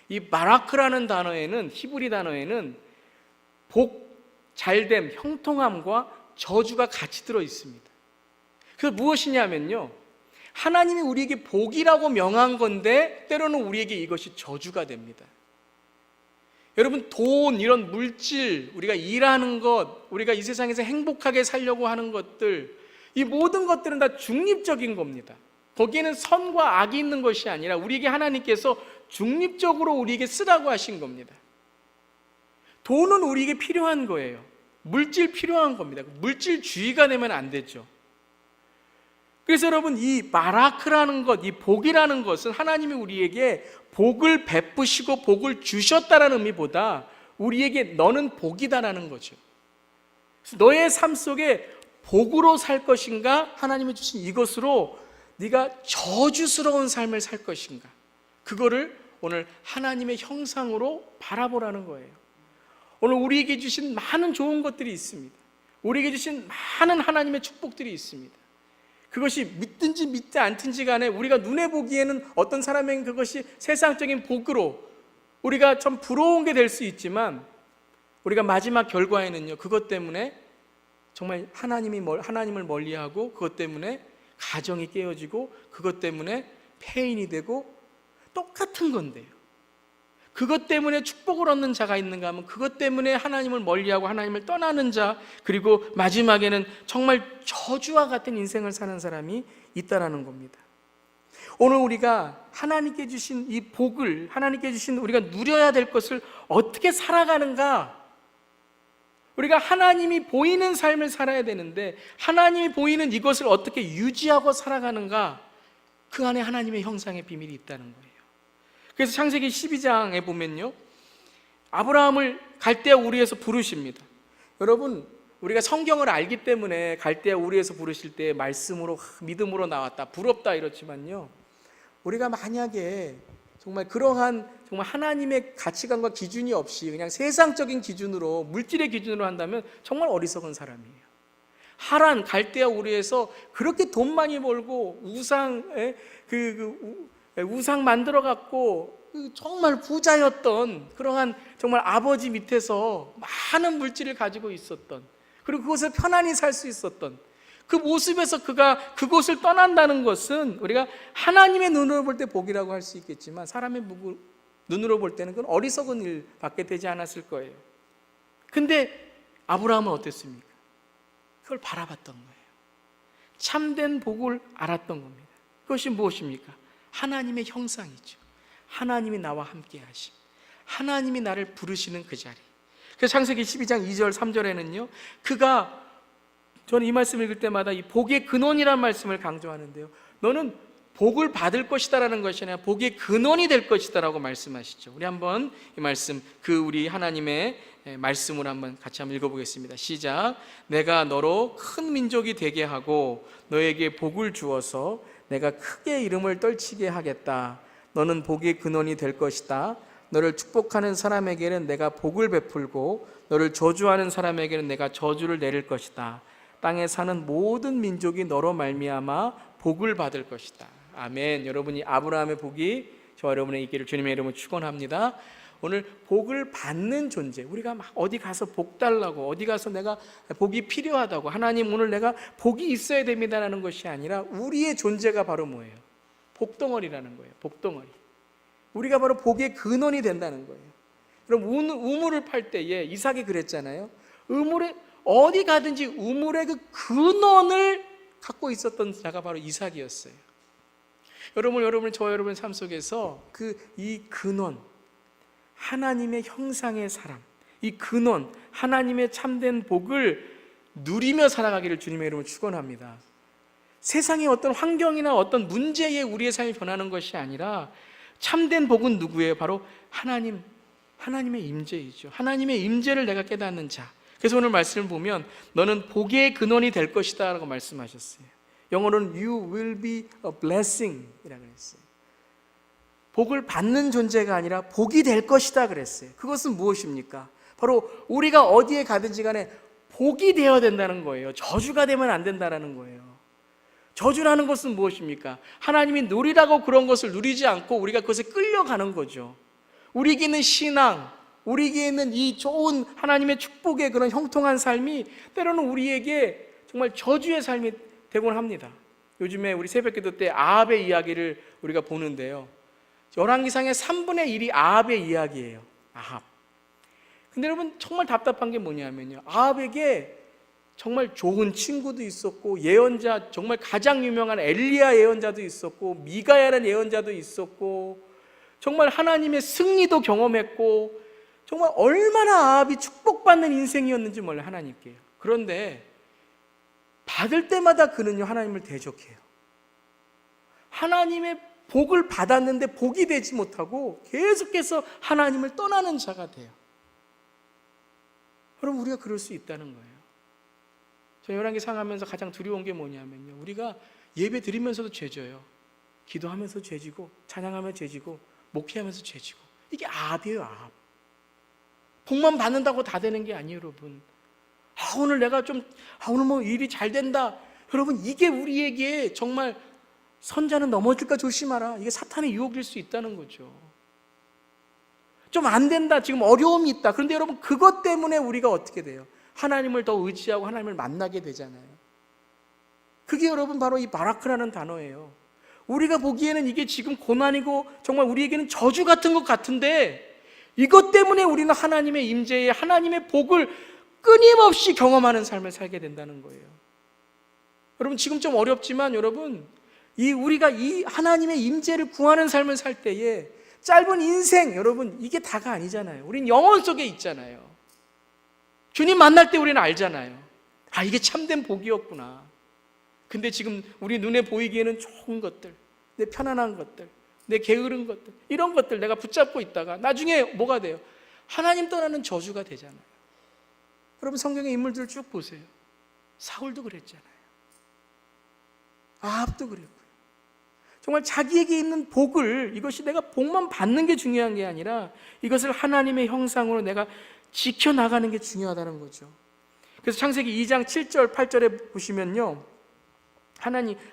이 바라크라는 단어에는, 히브리 단어에는 복, 잘됨, 형통함과 저주가 같이 들어 있습니다. 그래서 무엇이냐면요, 하나님이 우리에게 복이라고 명한 건데 때로는 우리에게 이것이 저주가 됩니다. 여러분, 돈, 이런 물질, 우리가 일하는 것, 우리가 이 세상에서 행복하게 살려고 하는 것들, 이 모든 것들은 다 중립적인 겁니다. 거기에는 선과 악이 있는 것이 아니라 우리에게 하나님께서 중립적으로 우리에게 쓰라고 하신 겁니다. 돈은 우리에게 필요한 거예요. 물질 필요한 겁니다. 물질주의가 되면 안 되죠. 그래서 여러분, 이 바라크라는 것, 이 복이라는 것은 하나님이 우리에게 복을 베푸시고 복을 주셨다라는 의미보다 우리에게 너는 복이다라는 거죠. 그래서 너의 삶 속에 복으로 살 것인가, 하나님이 주신 이것으로 네가 저주스러운 삶을 살 것인가, 그거를 오늘 하나님의 형상으로 바라보라는 거예요. 오늘 우리에게 주신 많은 좋은 것들이 있습니다. 우리에게 주신 많은 하나님의 축복들이 있습니다. 그것이 믿든지 믿지 않든지 간에 우리가 눈에 보기에는 어떤 사람에게는 그것이 세상적인 복으로 우리가 참 부러운 게 될 수 있지만, 우리가 마지막 결과에는요, 그것 때문에 정말 하나님을 멀리하고, 그것 때문에 가정이 깨어지고, 그것 때문에 폐인이 되고, 똑같은 건데요, 그것 때문에 축복을 얻는 자가 있는가 하면 그것 때문에 하나님을 멀리하고 하나님을 떠나는 자, 그리고 마지막에는 정말 저주와 같은 인생을 사는 사람이 있다라는 겁니다. 오늘 우리가 하나님께 주신 이 복을, 하나님께 주신 우리가 누려야 될 것을 어떻게 살아가는가, 우리가 하나님이 보이는 삶을 살아야 되는데 하나님이 보이는 이것을 어떻게 유지하고 살아가는가, 그 안에 하나님의 형상의 비밀이 있다는 거예요. 그래서 창세기 12장에 보면요, 아브라함을 갈대아 우르에서 부르십니다. 여러분, 우리가 성경을 알기 때문에 갈대아 우르에서 부르실 때 말씀으로, 믿음으로 나왔다, 부럽다 이렇지만요, 우리가 만약에 정말 그러한 정말 하나님의 가치관과 기준이 없이 그냥 세상적인 기준으로, 물질의 기준으로 한다면 정말 어리석은 사람이에요. 하란, 갈대아 우르에서 그렇게 돈 많이 벌고 우상 만들어 갖고 정말 부자였던 그러한 정말 아버지 밑에서 많은 물질을 가지고 있었던, 그리고 그곳에 편안히 살 수 있었던 그 모습에서 그가 그곳을 떠난다는 것은 우리가 하나님의 눈으로 볼 때 복이라고 할 수 있겠지만 사람의 눈으로 볼 때는 그건 어리석은 일밖에 되지 않았을 거예요. 근데 아브라함은 어땠습니까? 그걸 바라봤던 거예요. 참된 복을 알았던 겁니다. 그것이 무엇입니까? 하나님의 형상이죠. 하나님이 나와 함께 하심, 하나님이 나를 부르시는 그 자리. 그래서 창세기 12장 2절 3절에는요 그가, 저는 이 말씀 읽을 때마다 이 복의 근원이라는 말씀을 강조하는데요, 너는 복을 받을 것이다 라는 것이 아니라 복의 근원이 될 것이다 라고 말씀하시죠. 우리 한번 이 말씀, 우리 하나님의 말씀으로 한번 같이 한번 읽어보겠습니다. 시작. 내가 너로 큰 민족이 되게 하고 너에게 복을 주어서 내가 크게 이름을 떨치게 하겠다. 너는 복의 근원이 될 것이다. 너를 축복하는 사람에게는 내가 복을 베풀고 너를 저주하는 사람에게는 내가 저주를 내릴 것이다. 땅에 사는 모든 민족이 너로 말미암아 복을 받을 것이다. 아멘. 여러분이 아브라함의 복이 저와 여러분의 있기를 주님의 이름으로 축원합니다. 오늘 복을 받는 존재, 우리가 막 어디 가서 복 달라고, 어디 가서 내가 복이 필요하다고, 하나님 오늘 내가 복이 있어야 됩니다라는 것이 아니라 우리의 존재가 바로 뭐예요? 복덩어리라는 거예요. 복덩어리. 우리가 바로 복의 근원이 된다는 거예요. 그럼 우물을 팔 때에 이삭이 그랬잖아요. 우물에 어디 가든지 우물의 그 근원을 갖고 있었던 자가 바로 이삭이었어요. 여러분, 저와 여러분의 삶 속에서 이 근원, 하나님의 형상의 사람, 이 근원, 하나님의 참된 복을 누리며 살아가기를 주님의 이름으로 축원합니다. 세상의 어떤 환경이나 어떤 문제에 우리의 삶이 변하는 것이 아니라 참된 복은 누구예요? 바로 하나님의 임재이죠. 하나님의 임재를 내가 깨닫는 자. 그래서 오늘 말씀을 보면 너는 복의 근원이 될 것이다 라고 말씀하셨어요. 영어로는 You will be a blessing 이라고 했어요. 복을 받는 존재가 아니라 복이 될 것이다 그랬어요. 그것은 무엇입니까? 바로 우리가 어디에 가든지 간에 복이 되어야 된다는 거예요. 저주가 되면 안 된다는 거예요. 저주라는 것은 무엇입니까? 하나님이 누리라고 그런 것을 누리지 않고 우리가 그것에 끌려가는 거죠. 우리에게 있는 신앙, 우리에게 있는 이 좋은 하나님의 축복의 그런 형통한 삶이 때로는 우리에게 정말 저주의 삶이 되곤 합니다. 요즘에 우리 새벽기도 때 아합의 이야기를 우리가 보는데요, 열왕기상의 3분의 1이 아합의 이야기예요. 아합. 근데 여러분 정말 답답한 게 뭐냐면요, 아합에게 정말 좋은 친구도 있었고 예언자, 정말 가장 유명한 엘리야 예언자도 있었고 미가야라는 예언자도 있었고 정말 하나님의 승리도 경험했고 정말 얼마나 아합이 축복받는 인생이었는지 몰라요, 하나님께요. 그런데 받을 때마다 그는요 하나님을 대적해요. 하나님의 복을 받았는데 복이 되지 못하고 계속해서 하나님을 떠나는 자가 돼요. 여러분 우리가 그럴 수 있다는 거예요. 저 열왕기상 하면서 가장 두려운 게 뭐냐면요, 우리가 예배 드리면서도 죄져요. 기도하면서 죄지고 찬양하면서 죄지고 목회하면서 죄지고. 이게 아합이에요. 아합. 복만 받는다고 다 되는 게 아니에요. 여러분 오늘 내가 오늘 뭐 일이 잘 된다, 여러분 이게 우리에게 정말 선자는 넘어질까 조심하라, 이게 사탄의 유혹일 수 있다는 거죠. 좀 안 된다, 지금 어려움이 있다, 그런데 여러분 그것 때문에 우리가 어떻게 돼요? 하나님을 더 의지하고 하나님을 만나게 되잖아요. 그게 여러분 바로 이 바라크라는 단어예요. 우리가 보기에는 이게 지금 고난이고 정말 우리에게는 저주 같은 것 같은데 이것 때문에 우리는 하나님의 임재에 하나님의 복을 끊임없이 경험하는 삶을 살게 된다는 거예요. 여러분 지금 좀 어렵지만 여러분 우리가 이 하나님의 임재를 구하는 삶을 살 때에 짧은 인생, 여러분 이게 다가 아니잖아요. 우린 영혼 속에 있잖아요. 주님 만날 때 우리는 알잖아요. 이게 참된 복이었구나. 근데 지금 우리 눈에 보이기에는 좋은 것들, 내 편안한 것들, 내 게으른 것들, 이런 것들 내가 붙잡고 있다가 나중에 뭐가 돼요? 하나님 떠나는 저주가 되잖아요. 여러분 성경의 인물들을 쭉 보세요. 사울도 그랬잖아요. 아합도 그랬고요. 정말 자기에게 있는 복을, 이것이 내가 복만 받는 게 중요한 게 아니라 이것을 하나님의 형상으로 내가 지켜나가는 게 중요하다는 거죠. 그래서 창세기 2장 7절 8절에 보시면요,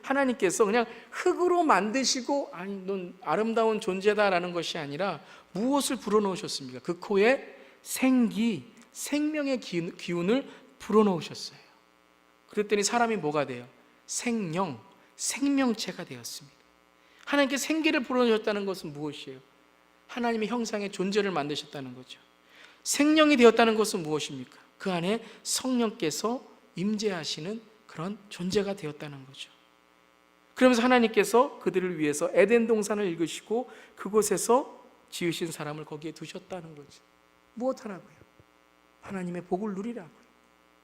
하나님께서 그냥 흙으로 만드시고 넌 아름다운 존재다라는 것이 아니라 무엇을 불어넣으셨습니까? 그 코에 생명의 기운을 불어넣으셨어요. 그랬더니 사람이 뭐가 돼요? 생명체가 되었습니다. 하나님께 생기를 불어넣으셨다는 것은 무엇이에요? 하나님의 형상의 존재를 만드셨다는 거죠. 생명이 되었다는 것은 무엇입니까? 그 안에 성령께서 임재하시는 그런 존재가 되었다는 거죠. 그러면서 하나님께서 그들을 위해서 에덴 동산을 읽으시고 그곳에서 지으신 사람을 거기에 두셨다는 거죠. 무엇하라고요? 하나님의 복을 누리라고요.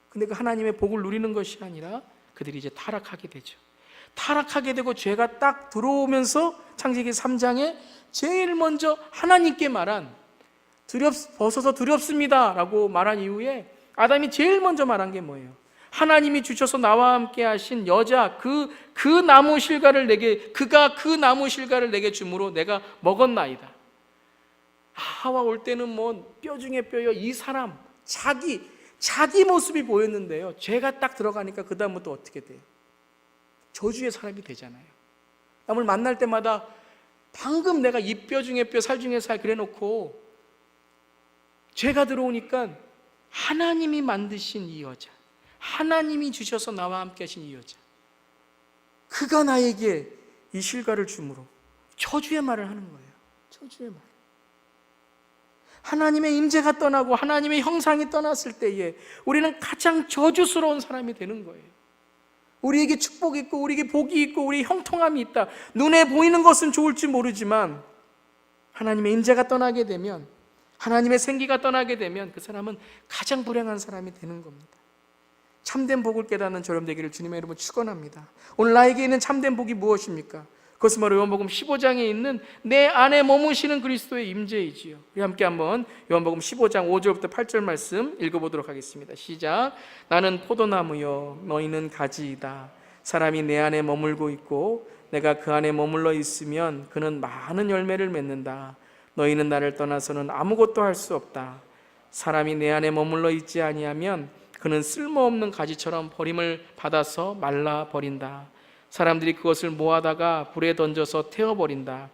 근데 그 하나님의 복을 누리는 것이 아니라 그들이 이제 타락하게 되죠. 타락하게 되고 죄가 딱 들어오면서 창세기 3장에 제일 먼저 하나님께 말한 벗어서 두렵습니다 라고 말한 이후에 아담이 제일 먼저 말한 게 뭐예요? 하나님이 주셔서 나와 함께 하신 여자 그 나무 실과를 그가 그 나무 실과를 내게 주므로 내가 먹었나이다. 하와 올 때는 뭐 뼈 중에 뼈여 이 사람 자기 모습이 보였는데요, 죄가 딱 들어가니까 그 다음부터 어떻게 돼요? 저주의 사람이 되잖아요. 남을 만날 때마다 방금 내가 이 뼈 중에 뼈 살 중에 살 그래 놓고 죄가 들어오니까 하나님이 만드신 이 여자, 하나님이 주셔서 나와 함께 하신 이 여자, 그가 나에게 이 실과를 주므로 저주의 말을 하는 거예요. 저주의 말. 하나님의 임재가 떠나고 하나님의 형상이 떠났을 때에 우리는 가장 저주스러운 사람이 되는 거예요. 우리에게 축복이 있고 우리에게 복이 있고 우리의 형통함이 있다. 눈에 보이는 것은 좋을지 모르지만 하나님의 임재가 떠나게 되면, 하나님의 생기가 떠나게 되면 그 사람은 가장 불행한 사람이 되는 겁니다. 참된 복을 깨닫는 저렴 되기를 주님의 이름으로 축원합니다. 오늘 나에게 있는 참된 복이 무엇입니까? 그것은 바로 요한복음 15장에 있는 내 안에 머무시는 그리스도의 임재이지요. 우리 함께 한번 요한복음 15장 5절부터 8절 말씀 읽어보도록 하겠습니다. 시작. 나는 포도나무요 너희는 가지이다. 사람이 내 안에 머물고 있고 내가 그 안에 머물러 있으면 그는 많은 열매를 맺는다. 너희는 나를 떠나서는 아무것도 할 수 없다. 사람이 내 안에 머물러 있지 아니하면 그는 쓸모없는 가지처럼 버림을 받아서 말라 버린다. 사람들이 그것을 모아다가 불에 던져서 태워버린다.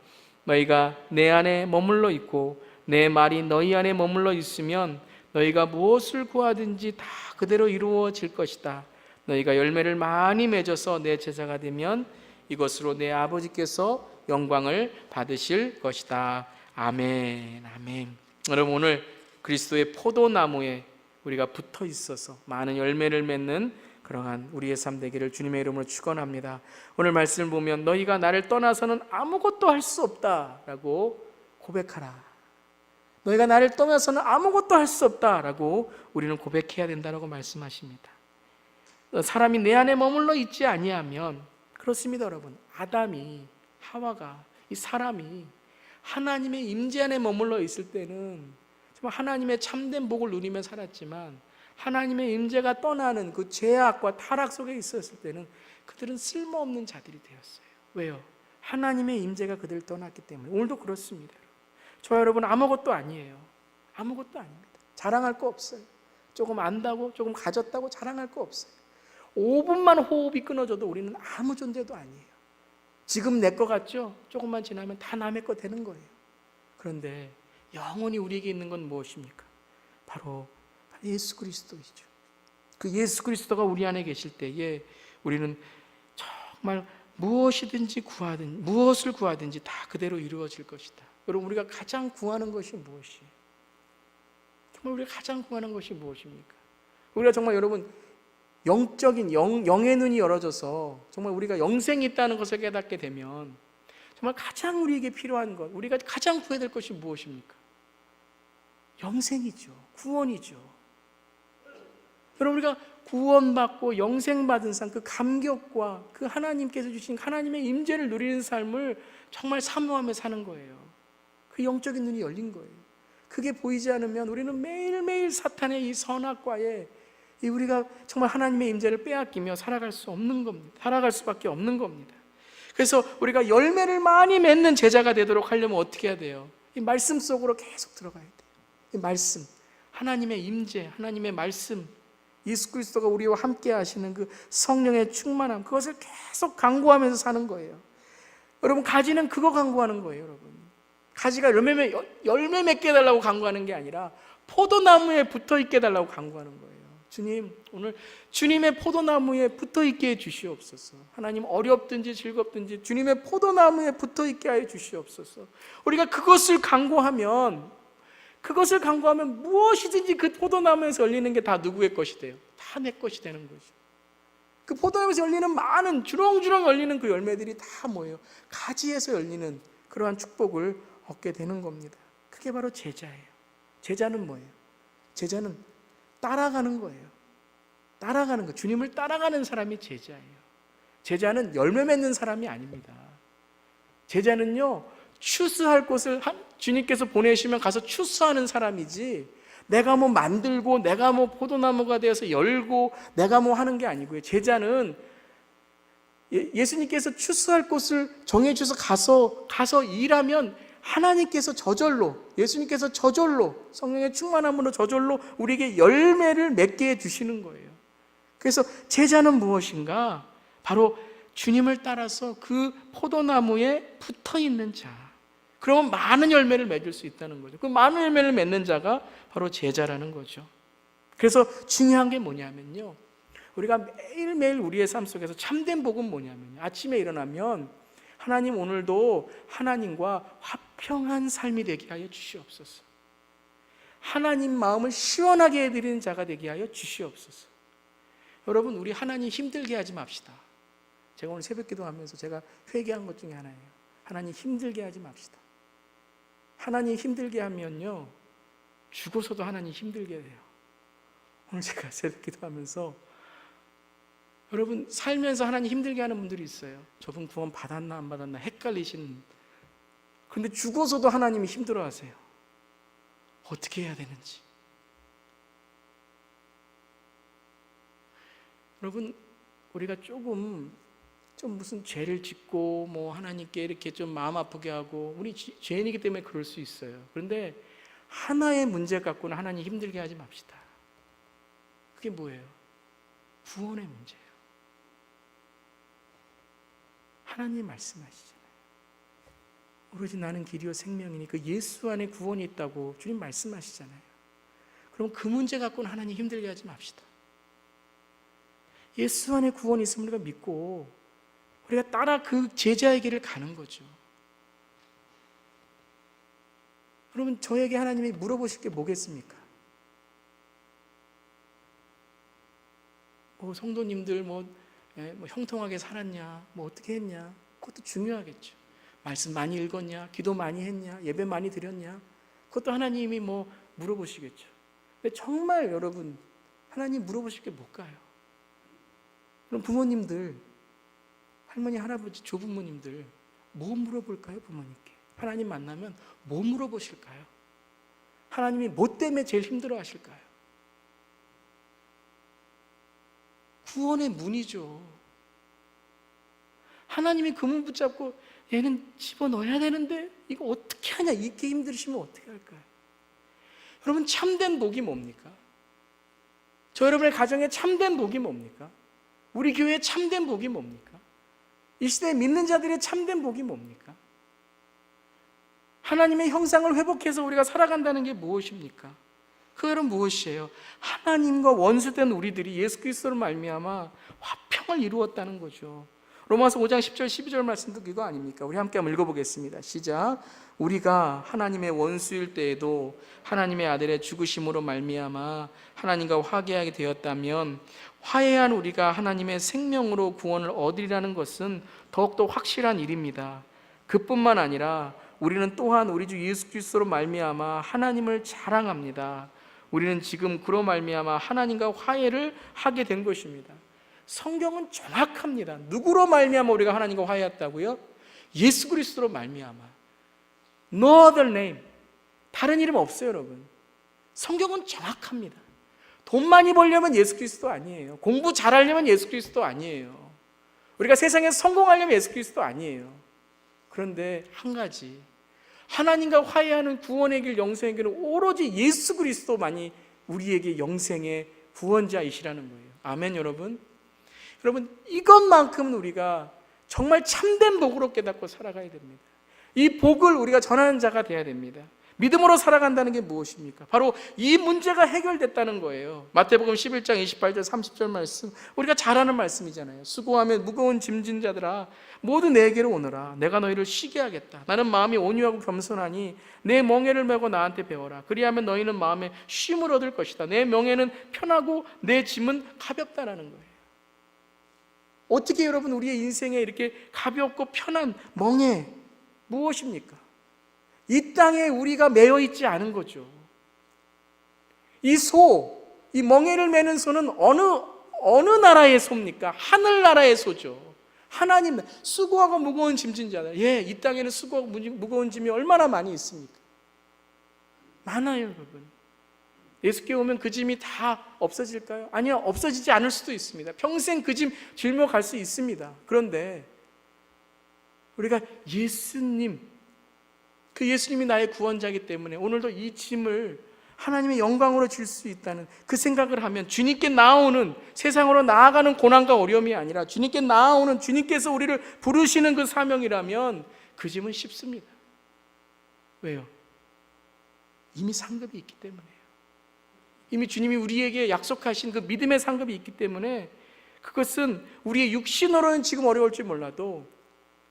너희가 내 안에 머물러 있고 내 말이 너희 안에 머물러 있으면 너희가 무엇을 구하든지 다 그대로 이루어질 것이다. 너희가 열매를 많이 맺어서 내 제자가 되면 이것으로 내 아버지께서 영광을 받으실 것이다. 아멘. 아멘. 여러분, 오늘 그리스도의 포도나무에 우리가 붙어 있어서 많은 열매를 맺는 그러한 우리의 삶 되기를 주님의 이름으로 축원합니다. 오늘 말씀을 보면 너희가 나를 떠나서는 아무것도 할 수 없다라고 고백하라. 너희가 나를 떠나서는 아무것도 할 수 없다라고 우리는 고백해야 된다라고 말씀하십니다. 사람이 내 안에 머물러 있지 아니하면, 그렇습니다 여러분, 아담이, 하와가, 이 사람이 하나님의 임재 안에 머물러 있을 때는 정말 하나님의 참된 복을 누리며 살았지만 하나님의 임재가 떠나는 그 죄악과 타락 속에 있었을 때는 그들은 쓸모없는 자들이 되었어요. 왜요? 하나님의 임재가 그들을 떠났기 때문에. 오늘도 그렇습니다. 저와 여러분 아무것도 아니에요. 아무것도 아닙니다. 자랑할 거 없어요. 조금 안다고, 조금 가졌다고 자랑할 거 없어요. 5분만 호흡이 끊어져도 우리는 아무 존재도 아니에요. 지금 내 거 같죠? 조금만 지나면 다 남의 거 되는 거예요. 그런데 영원히 우리에게 있는 건 무엇입니까? 바로 예수 그리스도이죠. 그 예수 그리스도가 우리 안에 계실 때에 우리는 정말 무엇을 구하든지 다 그대로 이루어질 것이다. 여러분, 우리가 가장 구하는 것이 무엇이에요? 정말 우리가 가장 구하는 것이 무엇입니까? 우리가 정말 여러분 영적인 영의 눈이 열어져서 정말 우리가 영생이 있다는 것을 깨닫게 되면 정말 가장 우리에게 필요한 것, 우리가 가장 구해야 될 것이 무엇입니까? 영생이죠. 구원이죠. 여러분, 우리가 구원받고 영생받은 삶, 그 감격과 그 하나님께서 주신 하나님의 임재를 누리는 삶을 정말 사모하며 사는 거예요. 그 영적인 눈이 열린 거예요. 그게 보이지 않으면 우리는 매일매일 사탄의 이 선악과에 우리가 정말 하나님의 임재를 빼앗기며 살아갈 수 없는 겁니다. 살아갈 수밖에 없는 겁니다. 그래서 우리가 열매를 많이 맺는 제자가 되도록 하려면 어떻게 해야 돼요? 이 말씀 속으로 계속 들어가야 돼요. 이 말씀, 하나님의 임재, 하나님의 말씀, 예수 그리스도가 우리와 함께 하시는 그 성령의 충만함, 그것을 계속 강구하면서 사는 거예요. 여러분, 가지는 그거 강구하는 거예요. 여러분, 가지가 열매 맺게 해달라고 강구하는 게 아니라 포도나무에 붙어 있게 해달라고 강구하는 거예요. 주님, 오늘 주님의 포도나무에 붙어있게 해주시옵소서. 하나님, 어렵든지 즐겁든지 주님의 포도나무에 붙어있게 하여 주시옵소서. 우리가 그것을 간구하면 무엇이든지 그 포도나무에서 열리는 게 다 누구의 것이 돼요? 다 내 것이 되는 거죠. 그 포도나무에서 열리는 많은 주렁주렁 열리는 그 열매들이 다 뭐예요? 가지에서 열리는 그러한 축복을 얻게 되는 겁니다. 그게 바로 제자예요. 제자는 뭐예요? 제자는 따라가는 거예요. 따라가는 거. 주님을 따라가는 사람이 제자예요. 제자는 열매 맺는 사람이 아닙니다. 제자는요, 추수할 곳을 주님께서 보내시면 가서 추수하는 사람이지, 내가 뭐 만들고 내가 뭐 포도나무가 되어서 열고 내가 뭐 하는 게 아니고요. 제자는 예수님께서 추수할 곳을 정해주셔서 가서 일하면 하나님께서 저절로, 예수님께서 저절로, 성령의 충만함으로 저절로 우리에게 열매를 맺게 해주시는 거예요. 그래서 제자는 무엇인가? 바로 주님을 따라서 그 포도나무에 붙어있는 자. 그러면 많은 열매를 맺을 수 있다는 거죠. 그 많은 열매를 맺는 자가 바로 제자라는 거죠. 그래서 중요한 게 뭐냐면요, 우리가 매일매일 우리의 삶 속에서 참된 복은 뭐냐면요, 아침에 일어나면 하나님, 오늘도 하나님과 화평한 삶이 되게 하여 주시옵소서. 하나님 마음을 시원하게 해드리는 자가 되게 하여 주시옵소서. 여러분, 우리 하나님 힘들게 하지 맙시다. 제가 오늘 새벽 기도하면서 제가 회개한 것 중에 하나예요. 하나님 힘들게 하지 맙시다. 하나님 힘들게 하면요, 죽어서도 하나님 힘들게 돼요. 오늘 제가 새벽 기도하면서, 여러분, 살면서 하나님 힘들게 하는 분들이 있어요. 저분 구원 받았나 안 받았나 헷갈리신. 그런데 죽어서도 하나님이 힘들어하세요. 어떻게 해야 되는지. 여러분, 우리가 좀 무슨 죄를 짓고 뭐 하나님께 이렇게 좀 마음 아프게 하고, 우리 죄인이기 때문에 그럴 수 있어요. 그런데 하나의 문제 갖고는 하나님 힘들게 하지 맙시다. 그게 뭐예요? 구원의 문제예요. 하나님 말씀하시잖아요. 오로지 나는 길이요 생명이니 그 예수 안에 구원이 있다고 주님 말씀하시잖아요. 그럼 그 문제 갖고는 하나님 힘들게 하지 맙시다. 예수 안에 구원이 있으면 우리가 믿고 우리가 따라 그 제자의 길을 가는 거죠. 여러분, 저에게 하나님이 물어보실 게 뭐겠습니까? 성도님들 뭐 형통하게 살았냐, 뭐 어떻게 했냐, 그것도 중요하겠죠. 말씀 많이 읽었냐, 기도 많이 했냐, 예배 많이 드렸냐, 그것도 하나님이 뭐 물어보시겠죠. 근데 정말 여러분, 하나님 물어보실 게 뭘까요? 그럼 부모님들, 할머니, 할아버지, 조부모님들 뭐 물어볼까요? 부모님께 하나님 만나면 뭐 물어보실까요? 하나님이 뭐 때문에 제일 힘들어 하실까요? 구원의 문이죠. 하나님이 그 문 붙잡고 얘는 집어넣어야 되는데 이거 어떻게 하냐, 이렇게 힘드시면 어떻게 할까요? 여러분, 참된 복이 뭡니까? 저 여러분의 가정에 참된 복이 뭡니까? 우리 교회의 참된 복이 뭡니까? 이 시대에 믿는 자들의 참된 복이 뭡니까? 하나님의 형상을 회복해서 우리가 살아간다는 게 무엇입니까? 그 여러분 무엇이에요? 하나님과 원수된 우리들이 예수 그리스도로 말미암아 화평을 이루었다는 거죠. 로마서 5장 10절 12절 말씀도 그거 아닙니까? 우리 함께 한번 읽어보겠습니다. 시작. 우리가 하나님의 원수일 때에도 하나님의 아들의 죽으심으로 말미암아 하나님과 화해하게 되었다면 화해한 우리가 하나님의 생명으로 구원을 얻으리라는 것은 더욱더 확실한 일입니다. 그뿐만 아니라 우리는 또한 우리 주 예수 그리스도로 말미암아 하나님을 자랑합니다. 우리는 지금 그로 말미암아 하나님과 화해를 하게 된 것입니다. 성경은 정확합니다. 누구로 말미암아 우리가 하나님과 화해했다고요? 예수 그리스도로 말미암아. No other name. 다른 이름 없어요, 여러분. 성경은 정확합니다. 돈 많이 벌려면 예수 그리스도 아니에요. 공부 잘하려면 예수 그리스도 아니에요. 우리가 세상에서 성공하려면 예수 그리스도 아니에요. 그런데 한 가지, 하나님과 화해하는 구원의 길, 영생의 길은 오로지 예수 그리스도만이 우리에게 영생의 구원자이시라는 거예요. 아멘, 여러분. 여러분, 이것만큼은 우리가 정말 참된 복으로 깨닫고 살아가야 됩니다. 이 복을 우리가 전하는 자가 되어야 됩니다. 믿음으로 살아간다는 게 무엇입니까? 바로 이 문제가 해결됐다는 거예요. 마태복음 11장 28절 30절 말씀, 우리가 잘 아는 말씀이잖아요. 수고하며 무거운 짐진 자들아 모두 내게로 오너라. 내가 너희를 쉬게 하겠다. 나는 마음이 온유하고 겸손하니 내 멍에를 메고 나한테 배워라. 그리하면 너희는 마음에 쉼을 얻을 것이다. 내 멍에는 편하고 내 짐은 가볍다라는 거예요. 어떻게 여러분 우리의 인생에 이렇게 가볍고 편한 멍에 무엇입니까? 이 땅에 우리가 매여 있지 않은 거죠. 이 멍에를 매는 소는 어느 나라의 소입니까? 하늘나라의 소죠. 하나님, 수고하고 무거운 짐진 자들. 이 땅에는 수고하고 무거운 짐이 얼마나 많이 있습니까? 많아요, 여러분. 예수께 오면 그 짐이 다 없어질까요? 아니요, 없어지지 않을 수도 있습니다. 평생 그 짐 짊어 갈 수 있습니다. 그런데 우리가 그 예수님이 나의 구원자이기 때문에 오늘도 이 짐을 하나님의 영광으로 질 수 있다는 그 생각을 하면, 주님께 나아오는, 세상으로 나아가는 고난과 어려움이 아니라 주님께 나아오는, 주님께서 우리를 부르시는 그 사명이라면 그 짐은 쉽습니다. 왜요? 이미 상급이 있기 때문에요. 이미 주님이 우리에게 약속하신 그 믿음의 상급이 있기 때문에, 그것은 우리의 육신으로는 지금 어려울지 몰라도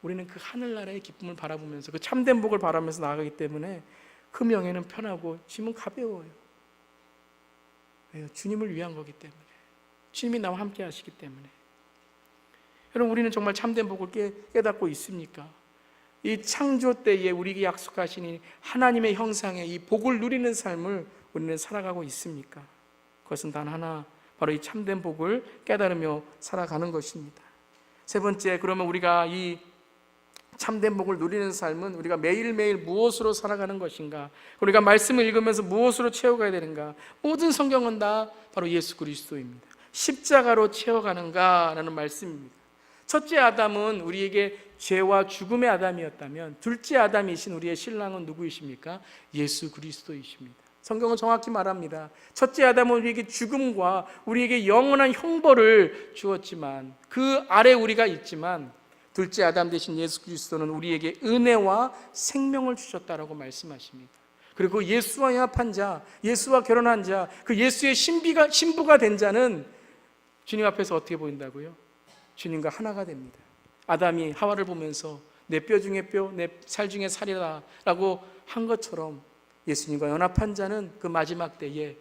우리는 그 하늘나라의 기쁨을 바라보면서, 그 참된 복을 바라면서 나아가기 때문에 그 명예는 편하고 짐은 가벼워요. 왜요? 주님을 위한 거기 때문에, 주님이 나와 함께 하시기 때문에. 여러분, 우리는 정말 참된 복을 깨닫고 있습니까? 이 창조 때에 우리에게 약속하신 이 하나님의 형상의 이 복을 누리는 삶을 우리는 살아가고 있습니까? 그것은 단 하나, 바로 이 참된 복을 깨달으며 살아가는 것입니다. 세 번째, 그러면 우리가 이 참된 복을 누리는 삶은 우리가 매일매일 무엇으로 살아가는 것인가? 우리가 말씀을 읽으면서 무엇으로 채워가야 되는가? 모든 성경은 다 바로 예수 그리스도입니다. 십자가로 채워가는가라는 말씀입니다. 첫째 아담은 우리에게 죄와 죽음의 아담이었다면, 둘째 아담이신 우리의 신랑은 누구이십니까? 예수 그리스도이십니다. 성경은 정확히 말합니다. 첫째 아담은 우리에게 죽음과 우리에게 영원한 형벌을 주었지만, 그 아래 우리가 있지만, 둘째 아담 대신 예수 그리스도는 우리에게 은혜와 생명을 주셨다라고 말씀하십니다. 그리고 예수와 연합한 자, 예수와 결혼한 자, 그 예수의 신부가 된 자는 주님 앞에서 어떻게 보인다고요? 주님과 하나가 됩니다. 아담이 하와를 보면서 내 뼈 중에 뼈, 내 살 중에 살이다 라고 한 것처럼, 예수님과 연합한 자는 그 마지막 때에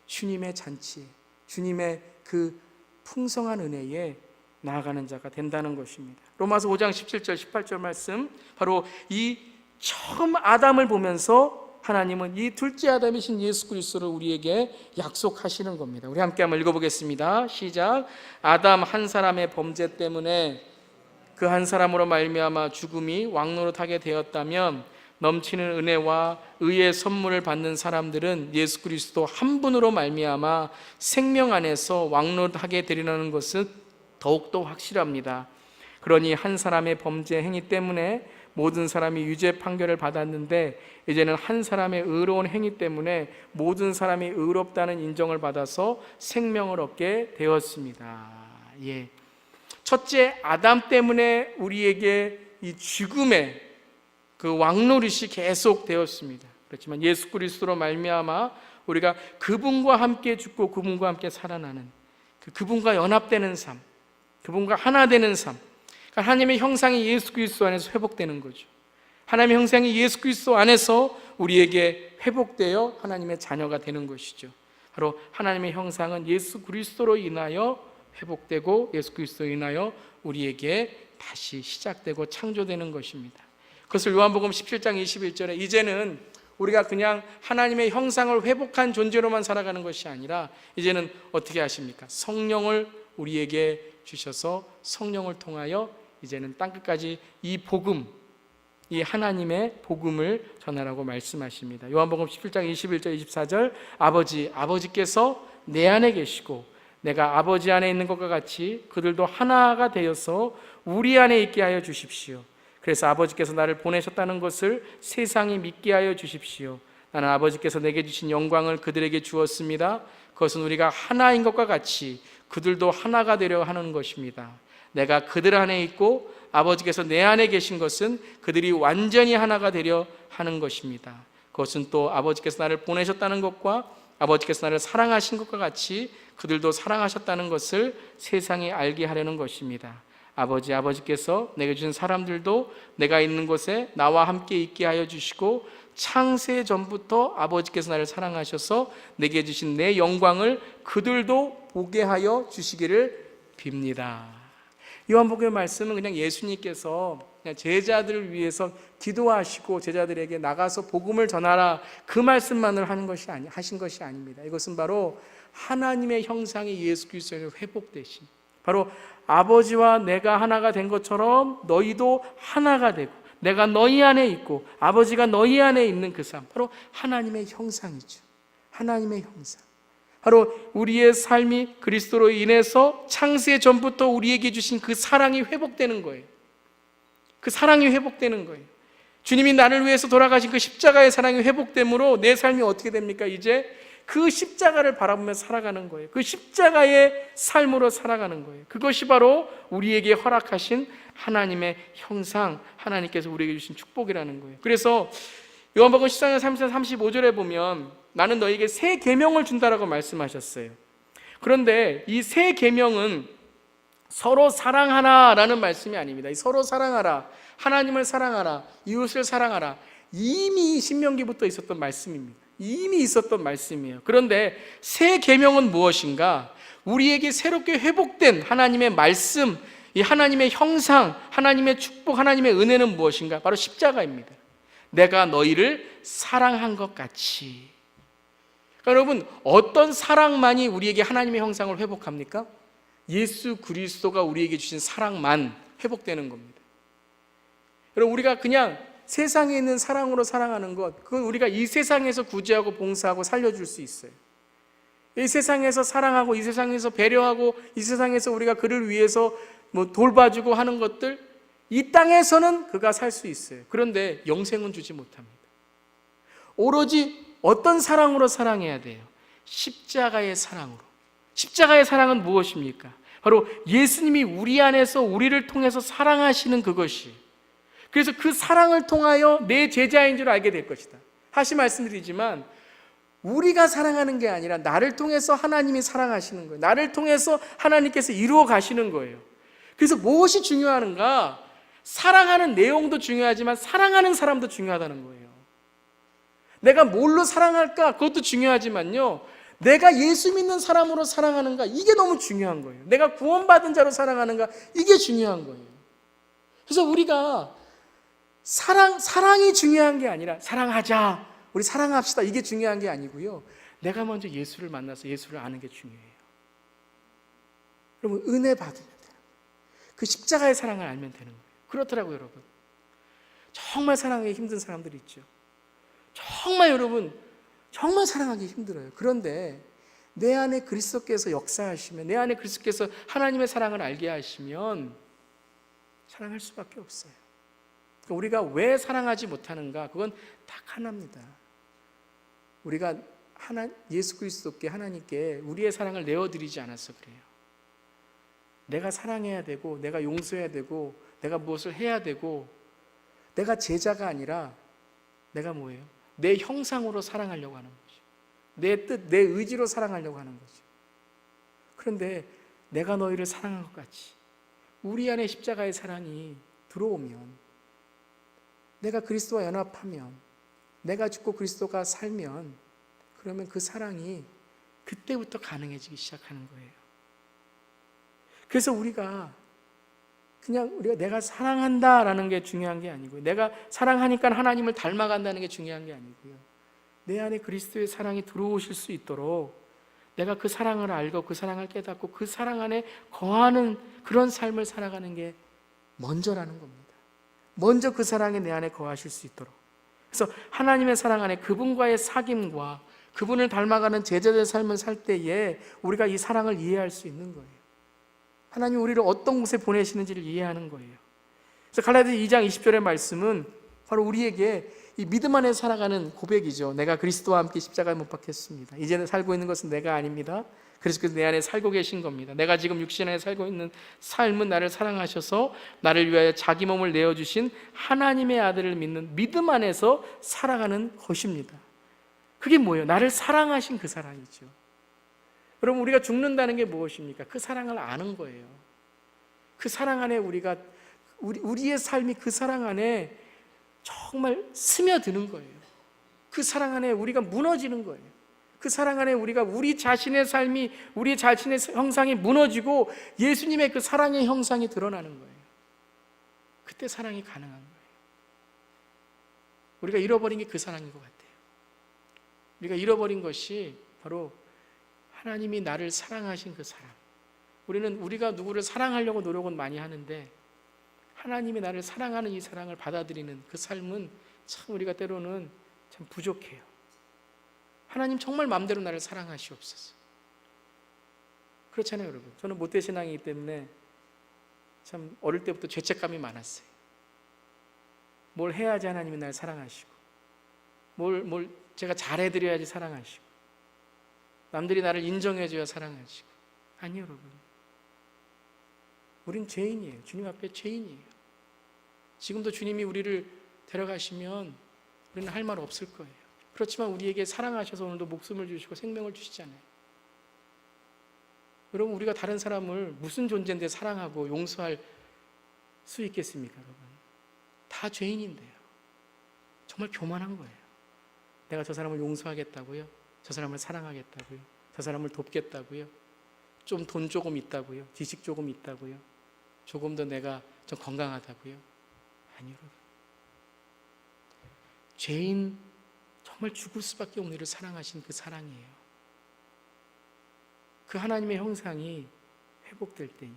주님의 잔치에, 주님의 그 풍성한 은혜에 나아가는 자가 된다는 것입니다. 로마서 5장 17절 18절 말씀, 바로 이 처음 아담을 보면서 하나님은 이 둘째 아담이신 예수 그리스도를 우리에게 약속하시는 겁니다. 우리 함께 한번 읽어보겠습니다. 시작. 아담 한 사람의 범죄 때문에 그 한 사람으로 말미암아 죽음이 왕노릇하게 되었다면, 넘치는 은혜와 의의 선물을 받는 사람들은 예수 그리스도 한 분으로 말미암아 생명 안에서 왕노릇하게 되리라는 것은 더욱더 확실합니다. 그러니 한 사람의 범죄 행위 때문에 모든 사람이 유죄 판결을 받았는데, 이제는 한 사람의 의로운 행위 때문에 모든 사람이 의롭다는 인정을 받아서 생명을 얻게 되었습니다. 첫째 아담 때문에 우리에게 이 죽음의 그 왕노릇이 계속 되었습니다. 그렇지만 예수 그리스도로 말미암아 우리가 그분과 함께 죽고 그분과 함께 살아나는, 그분과 연합되는 삶, 그분과 하나 되는 삶, 하나님의 형상이 예수 그리스도 안에서 회복되는 거죠. 하나님의 형상이 예수 그리스도 안에서 우리에게 회복되어 하나님의 자녀가 되는 것이죠. 바로 하나님의 형상은 예수 그리스도로 인하여 회복되고, 예수 그리스도로 인하여 우리에게 다시 시작되고 창조되는 것입니다. 그것을 요한복음 17장 21절에 이제는 우리가 그냥 하나님의 형상을 회복한 존재로만 살아가는 것이 아니라, 이제는 어떻게 하십니까? 성령을 우리에게 주셔서 성령을 통하여 이제는 땅끝까지 이 복음, 이 하나님의 복음을 전하라고 말씀하십니다. 요한복음 17장 21절 24절, 아버지께서 내 안에 계시고 내가 아버지 안에 있는 것과 같이 그들도 하나가 되어서 우리 안에 있게 하여 주십시오. 그래서 아버지께서 나를 보내셨다는 것을 세상이 믿게 하여 주십시오. 나는 아버지께서 내게 주신 영광을 그들에게 주었습니다. 그것은 우리가 하나인 것과 같이 그들도 하나가 되려 하는 것입니다. 내가 그들 안에 있고 아버지께서 내 안에 계신 것은 그들이 완전히 하나가 되려 하는 것입니다. 그것은 또 아버지께서 나를 보내셨다는 것과 아버지께서 나를 사랑하신 것과 같이 그들도 사랑하셨다는 것을 세상에 알게 하려는 것입니다. 아버지께서 내게 주신 사람들도 내가 있는 곳에 나와 함께 있게 하여 주시고 창세 전부터 아버지께서 나를 사랑하셔서 내게 주신 내 영광을 그들도 보게 하여 주시기를 빕니다. 요한복음의 말씀은 그냥 예수님께서 그냥 제자들을 위해서 기도하시고 제자들에게 나가서 복음을 전하라 그 말씀만을 하신 것이 아닙니다. 이것은 바로 하나님의 형상이 예수 그리스도의 회복되신, 바로 아버지와 내가 하나가 된 것처럼 너희도 하나가 되고 내가 너희 안에 있고 아버지가 너희 안에 있는 그 삶, 바로 하나님의 형상이죠. 하나님의 형상, 바로 우리의 삶이 그리스도로 인해서 창세 전부터 우리에게 주신 그 사랑이 회복되는 거예요. 그 사랑이 회복되는 거예요. 주님이 나를 위해서 돌아가신 그 십자가의 사랑이 회복됨으로 내 삶이 어떻게 됩니까? 이제 그 십자가를 바라보며 살아가는 거예요. 그 십자가의 삶으로 살아가는 거예요. 그것이 바로 우리에게 허락하신 하나님의 형상, 하나님께서 우리에게 주신 축복이라는 거예요. 그래서 요한복음 14장 35절에 보면 나는 너에게 새 계명을 준다라고 말씀하셨어요. 그런데 이 새 계명은 서로 사랑하라라는 말씀이 아닙니다. 이 서로 사랑하라, 하나님을 사랑하라, 이웃을 사랑하라, 이미 신명기부터 있었던 말씀입니다. 이미 있었던 말씀이에요. 그런데 새 계명은 무엇인가? 우리에게 새롭게 회복된 하나님의 말씀, 이 하나님의 형상, 하나님의 축복, 하나님의 은혜는 무엇인가? 바로 십자가입니다. 내가 너희를 사랑한 것 같이. 그러니까 여러분, 어떤 사랑만이 우리에게 하나님의 형상을 회복합니까? 예수 그리스도가 우리에게 주신 사랑만 회복되는 겁니다. 여러분, 우리가 그냥 세상에 있는 사랑으로 사랑하는 것, 그건 우리가 이 세상에서 구제하고 봉사하고 살려줄 수 있어요. 이 세상에서 사랑하고, 이 세상에서 배려하고, 이 세상에서 우리가 그를 위해서 돌봐주고 하는 것들, 이 땅에서는 그가 살 수 있어요. 그런데 영생은 주지 못합니다. 오로지 어떤 사랑으로 사랑해야 돼요? 십자가의 사랑으로. 십자가의 사랑은 무엇입니까? 바로 예수님이 우리 안에서 우리를 통해서 사랑하시는 그것이, 그래서 그 사랑을 통하여 내 제자인 줄 알게 될 것이다. 다시 말씀드리지만 우리가 사랑하는 게 아니라 나를 통해서 하나님이 사랑하시는 거예요. 나를 통해서 하나님께서 이루어 가시는 거예요. 그래서 무엇이 중요한가? 사랑하는 내용도 중요하지만 사랑하는 사람도 중요하다는 거예요. 내가 뭘로 사랑할까? 그것도 중요하지만요, 내가 예수 믿는 사람으로 사랑하는가? 이게 너무 중요한 거예요. 내가 구원받은 자로 사랑하는가? 이게 중요한 거예요. 그래서 우리가 사랑이 중요한 게 아니라 사랑하자, 우리 사랑합시다, 이게 중요한 게 아니고요, 내가 먼저 예수를 만나서 예수를 아는 게 중요해요. 여러분, 은혜 받으면 되는 거예요. 그 십자가의 사랑을 알면 되는 거예요. 그렇더라고요. 여러분, 정말 사랑하기 힘든 사람들이 있죠. 정말 여러분, 정말 사랑하기 힘들어요. 그런데 내 안에 그리스도께서 역사하시면, 내 안에 그리스도께서 하나님의 사랑을 알게 하시면 사랑할 수밖에 없어요. 우리가 왜 사랑하지 못하는가? 그건 딱 하나입니다. 우리가 예수 그리스도께, 하나님께 우리의 사랑을 내어드리지 않아서 그래요. 내가 사랑해야 되고, 내가 용서해야 되고, 내가 무엇을 해야 되고, 내가 제자가 아니라 내가 뭐예요? 내 형상으로 사랑하려고 하는 거죠. 내 뜻, 내 의지로 사랑하려고 하는 거죠. 그런데 내가 너희를 사랑한 것 같이 우리 안에 십자가의 사랑이 들어오면, 내가 그리스도와 연합하면, 내가 죽고 그리스도가 살면, 그러면 그 사랑이 그때부터 가능해지기 시작하는 거예요. 그래서 우리가 내가 사랑한다라는 게 중요한 게 아니고요, 내가 사랑하니까 하나님을 닮아간다는 게 중요한 게 아니고요, 내 안에 그리스도의 사랑이 들어오실 수 있도록 내가 그 사랑을 알고 그 사랑을 깨닫고 그 사랑 안에 거하는 그런 삶을 살아가는 게 먼저라는 겁니다. 먼저 그 사랑이 내 안에 거하실 수 있도록. 그래서 하나님의 사랑 안에 그분과의 사귐과 그분을 닮아가는 제자들의 삶을 살 때에 우리가 이 사랑을 이해할 수 있는 거예요. 하나님 우리를 어떤 곳에 보내시는지를 이해하는 거예요. 그래서 갈라디아 2장 20절의 말씀은 바로 우리에게 이 믿음 안에 살아가는 고백이죠. 내가 그리스도와 함께 십자가에 못 박혔습니다. 이제는 살고 있는 것은 내가 아닙니다. 그래서 내 안에 살고 계신 겁니다. 내가 지금 육신 안에 살고 있는 삶은 나를 사랑하셔서 나를 위하여 자기 몸을 내어주신 하나님의 아들을 믿는 믿음 안에서 살아가는 것입니다. 그게 뭐예요? 나를 사랑하신 그 사랑이죠. 여러분, 우리가 죽는다는 게 무엇입니까? 그 사랑을 아는 거예요. 그 사랑 안에 우리의 삶이 그 사랑 안에 정말 스며드는 거예요. 그 사랑 안에 우리가 무너지는 거예요. 그 사랑 안에 우리 자신의 삶이, 우리 자신의 형상이 무너지고 예수님의 그 사랑의 형상이 드러나는 거예요. 그때 사랑이 가능한 거예요. 우리가 잃어버린 게 그 사랑인 것 같아요. 우리가 잃어버린 것이 바로 하나님이 나를 사랑하신 그 사랑. 우리가 누구를 사랑하려고 노력은 많이 하는데 하나님이 나를 사랑하는 이 사랑을 받아들이는 그 삶은 참 우리가 때로는 참 부족해요. 하나님 정말 마음대로 나를 사랑하시옵소서. 그렇잖아요, 여러분. 저는 모태신앙이기 때문에 참 어릴 때부터 죄책감이 많았어요. 뭘 해야지 하나님이 나를 사랑하시고, 뭘 제가 잘해드려야지 사랑하시고, 남들이 나를 인정해줘야 사랑하시고. 아니요, 여러분. 우린 죄인이에요. 주님 앞에 죄인이에요. 지금도 주님이 우리를 데려가시면 우리는 할 말 없을 거예요. 그렇지만 우리에게 사랑하셔서 오늘도 목숨을 주시고 생명을 주시잖아요. 여러분, 우리가 다른 사람을 무슨 존재인데 사랑하고 용서할 수 있겠습니까, 여러분? 다 죄인인데요. 정말 교만한 거예요. 내가 저 사람을 용서하겠다고요? 저 사람을 사랑하겠다고요? 저 사람을 돕겠다고요? 좀 돈 조금 있다고요? 지식 조금 있다고요? 조금 더 내가 좀 건강하다고요? 아니요. 죄인, 정말 죽을 수밖에 없는 이를 사랑하신 그 사랑이에요. 그 하나님의 형상이 회복될 때에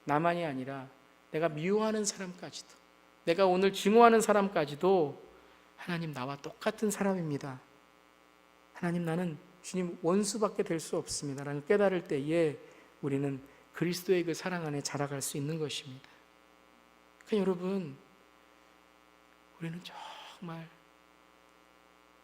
나만이 아니라 내가 미워하는 사람까지도, 내가 오늘 증오하는 사람까지도 하나님 나와 똑같은 사람입니다. 하나님, 나는 주님 원수밖에 될 수 없습니다 라는 깨달을 때에 우리는 그리스도의 그 사랑 안에 자라갈 수 있는 것입니다. 그러니까 여러분, 우리는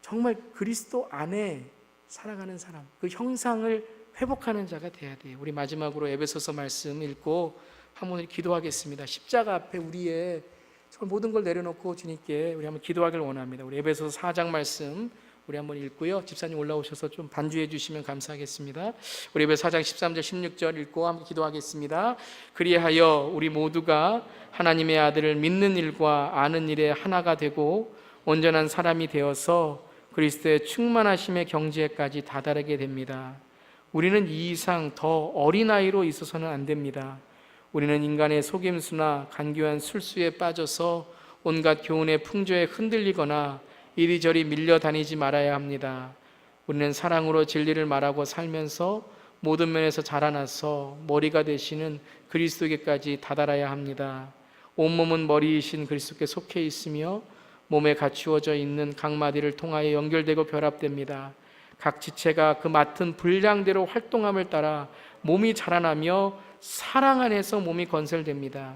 정말 그리스도 안에 살아가는 사람, 그 형상을 회복하는 자가 돼야 돼요. 우리 마지막으로 에베소서 말씀 읽고 한번 기도하겠습니다. 십자가 앞에 우리의 정말 모든 걸 내려놓고 주님께 우리 한번 기도하길 원합니다. 우리 에베소서 4장 말씀 우리 한번 읽고요. 집사님 올라오셔서 좀 반주해 주시면 감사하겠습니다. 우리 에베소 4장 13절 16절 읽고 한번 기도하겠습니다. 그리하여 우리 모두가 하나님의 아들을 믿는 일과 아는 일에 하나가 되고 온전한 사람이 되어서 그리스도의 충만하심의 경지에까지 다다르게 됩니다. 우리는 이 이상 더 어린아이로 있어서는 안 됩니다. 우리는 인간의 속임수나 간교한 술수에 빠져서 온갖 교훈의 풍조에 흔들리거나 이리저리 밀려다니지 말아야 합니다. 우리는 사랑으로 진리를 말하고 살면서 모든 면에서 자라나서 머리가 되시는 그리스도께까지 다다라야 합니다. 온몸은 머리이신 그리스도께 속해 있으며 몸에 갖추어져 있는 각 마디를 통하여 연결되고 결합됩니다. 각 지체가 그 맡은 분량대로 활동함을 따라 몸이 자라나며 사랑 안에서 몸이 건설됩니다.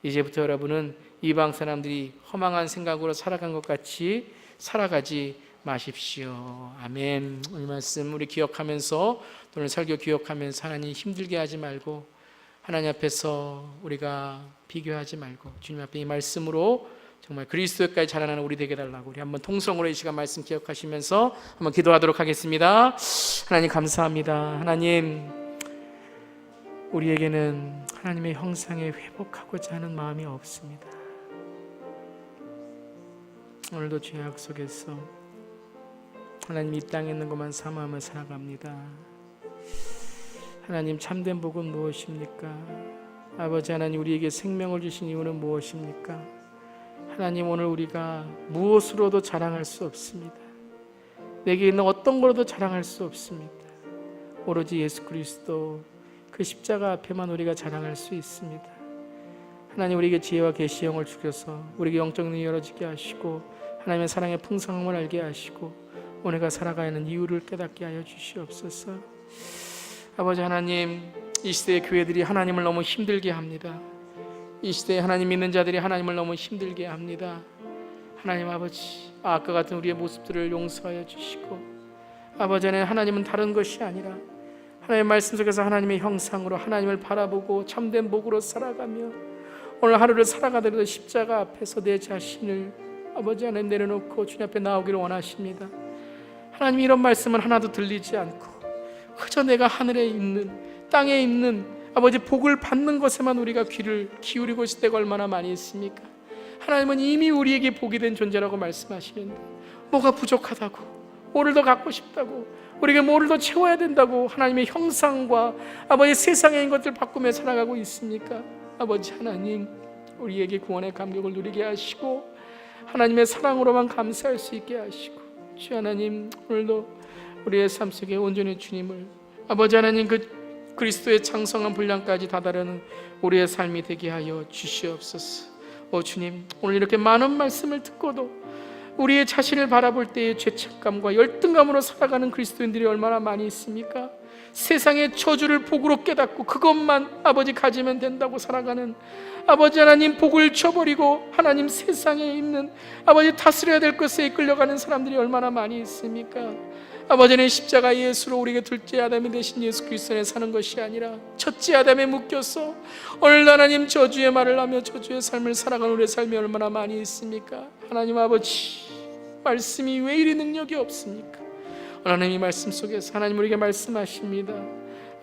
이제부터 여러분은 이방 사람들이 허망한 생각으로 살아간 것 같이 살아가지 마십시오. 아멘. 오늘 말씀 우리 기억하면서, 오늘 설교 기억하면서 하나님 힘들게 하지 말고, 하나님 앞에서 우리가 비교하지 말고 주님 앞에 이 말씀으로 정말 그리스도까지 자라나는 우리 되게 달라고, 우리 한번 통성으로 이 시간 말씀 기억하시면서 한번 기도하도록 하겠습니다. 하나님 감사합니다. 하나님, 우리에게는 하나님의 형상에 회복하고자 하는 마음이 없습니다. 오늘도 죄악 속에서 하나님 이 땅에 있는 것만 사모하며 살아갑니다. 하나님, 참된 복은 무엇입니까? 아버지 하나님, 우리에게 생명을 주신 이유는 무엇입니까? 하나님, 오늘 우리가 무엇으로도 자랑할 수 없습니다. 내게 있는 어떤 거로도 자랑할 수 없습니다. 오로지 예수 그리스도 그 십자가 앞에만 우리가 자랑할 수 있습니다. 하나님, 우리에게 지혜와 계시 영을 주셔서 우리에게 영적 눈이 열어지게 하시고 하나님의 사랑의 풍성함을 알게 하시고 오늘가 살아가야 하는 이유를 깨닫게 하여 주시옵소서. 아버지 하나님, 이 시대의 교회들이 하나님을 너무 힘들게 합니다. 이 시대에 하나님 믿는 자들이 하나님을 너무 힘들게 합니다. 하나님 아버지, 아까 같은 우리의 모습들을 용서하여 주시고, 아버지 하나님은 다른 것이 아니라 하나님의 말씀 속에서 하나님의 형상으로 하나님을 바라보고 참된 복으로 살아가며 오늘 하루를 살아가더라도 십자가 앞에서 내 자신을 아버지 안에 내려놓고 주님 앞에 나오기를 원하십니다. 하나님, 이런 말씀은 하나도 들리지 않고 그저 내가 하늘에 있는, 땅에 있는 아버지 복을 받는 것에만 우리가 귀를 기울이고 있을 때가 얼마나 많이 있습니까? 하나님은 이미 우리에게 복이 된 존재라고 말씀하시는데 뭐가 부족하다고, 뭐를 더 갖고 싶다고, 우리에게 뭐를 더 채워야 된다고 하나님의 형상과 아버지 세상에 있는 것들 바꾸며 살아가고 있습니까? 아버지 하나님, 우리에게 구원의 감격을 누리게 하시고 하나님의 사랑으로만 감사할 수 있게 하시고, 주 하나님, 오늘도 우리의 삶 속에 온전히 주님을 아버지 하나님 그 그리스도의 창성한 분량까지 다다르는 우리의 삶이 되게 하여 주시옵소서. 주님, 오늘 이렇게 많은 말씀을 듣고도 우리의 자신을 바라볼 때의 죄책감과 열등감으로 살아가는 그리스도인들이 얼마나 많이 있습니까? 세상의 저주를 복으로 깨닫고 그것만 아버지 가지면 된다고 살아가는, 아버지 하나님 복을 쳐버리고 하나님 세상에 있는 아버지 다스려야 될 것에 이끌려가는 사람들이 얼마나 많이 있습니까? 아버지는 십자가 예수로 우리에게 둘째 아담이 되신 예수 그리스도 안에 사는 것이 아니라 첫째 아담에 묶여서 오늘도 하나님 저주의 말을 하며 저주의 삶을 살아가는 우리의 삶이 얼마나 많이 있습니까? 하나님 아버지, 말씀이 왜 이리 능력이 없습니까? 하나님, 이 말씀 속에서 하나님 우리에게 말씀하십니다.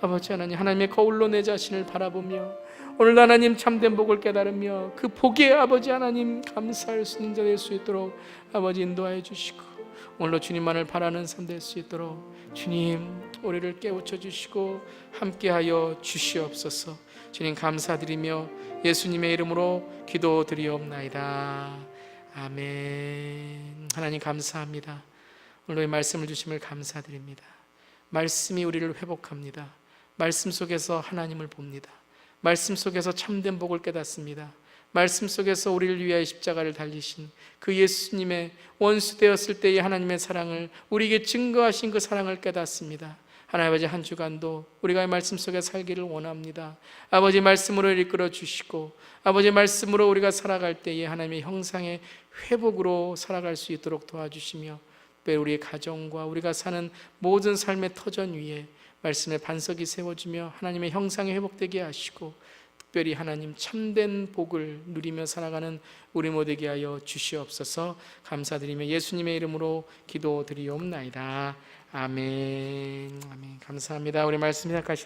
아버지 하나님, 하나님의 거울로 내 자신을 바라보며 오늘도 하나님 참된 복을 깨달으며 그 복에 아버지 하나님 감사할 수 있는 자 될 수 있도록 아버지 인도하여 주시고, 오늘도 주님만을 바라는 삶 될 수 있도록 주님 우리를 깨우쳐 주시고 함께하여 주시옵소서. 주님 감사드리며 예수님의 이름으로 기도드리옵나이다. 아멘. 하나님 감사합니다. 오늘 이 말씀을 주심을 감사드립니다. 말씀이 우리를 회복합니다. 말씀 속에서 하나님을 봅니다. 말씀 속에서 참된 복을 깨닫습니다. 말씀 속에서 우리를 위하여 십자가를 달리신 그 예수님의 원수 되었을 때의 하나님의 사랑을, 우리에게 증거하신 그 사랑을 깨닫습니다. 하나님 아버지, 한 주간도 우리가 이 말씀 속에 살기를 원합니다. 아버지 말씀으로 이끌어 주시고 아버지 말씀으로 우리가 살아갈 때에 하나님의 형상의 회복으로 살아갈 수 있도록 도와주시며, 특별히 우리의 가정과 우리가 사는 모든 삶의 터전 위에 말씀의 반석이 세워지며 하나님의 형상이 회복되게 하시고, 특별히 하나님 참된 복을 누리며 살아가는 우리 모두에게 하여 주시옵소서. 감사드리며 예수님의 이름으로 기도드리옵나이다. 아멘. 아멘. 감사합니다. 우리 말씀 시작하십니다.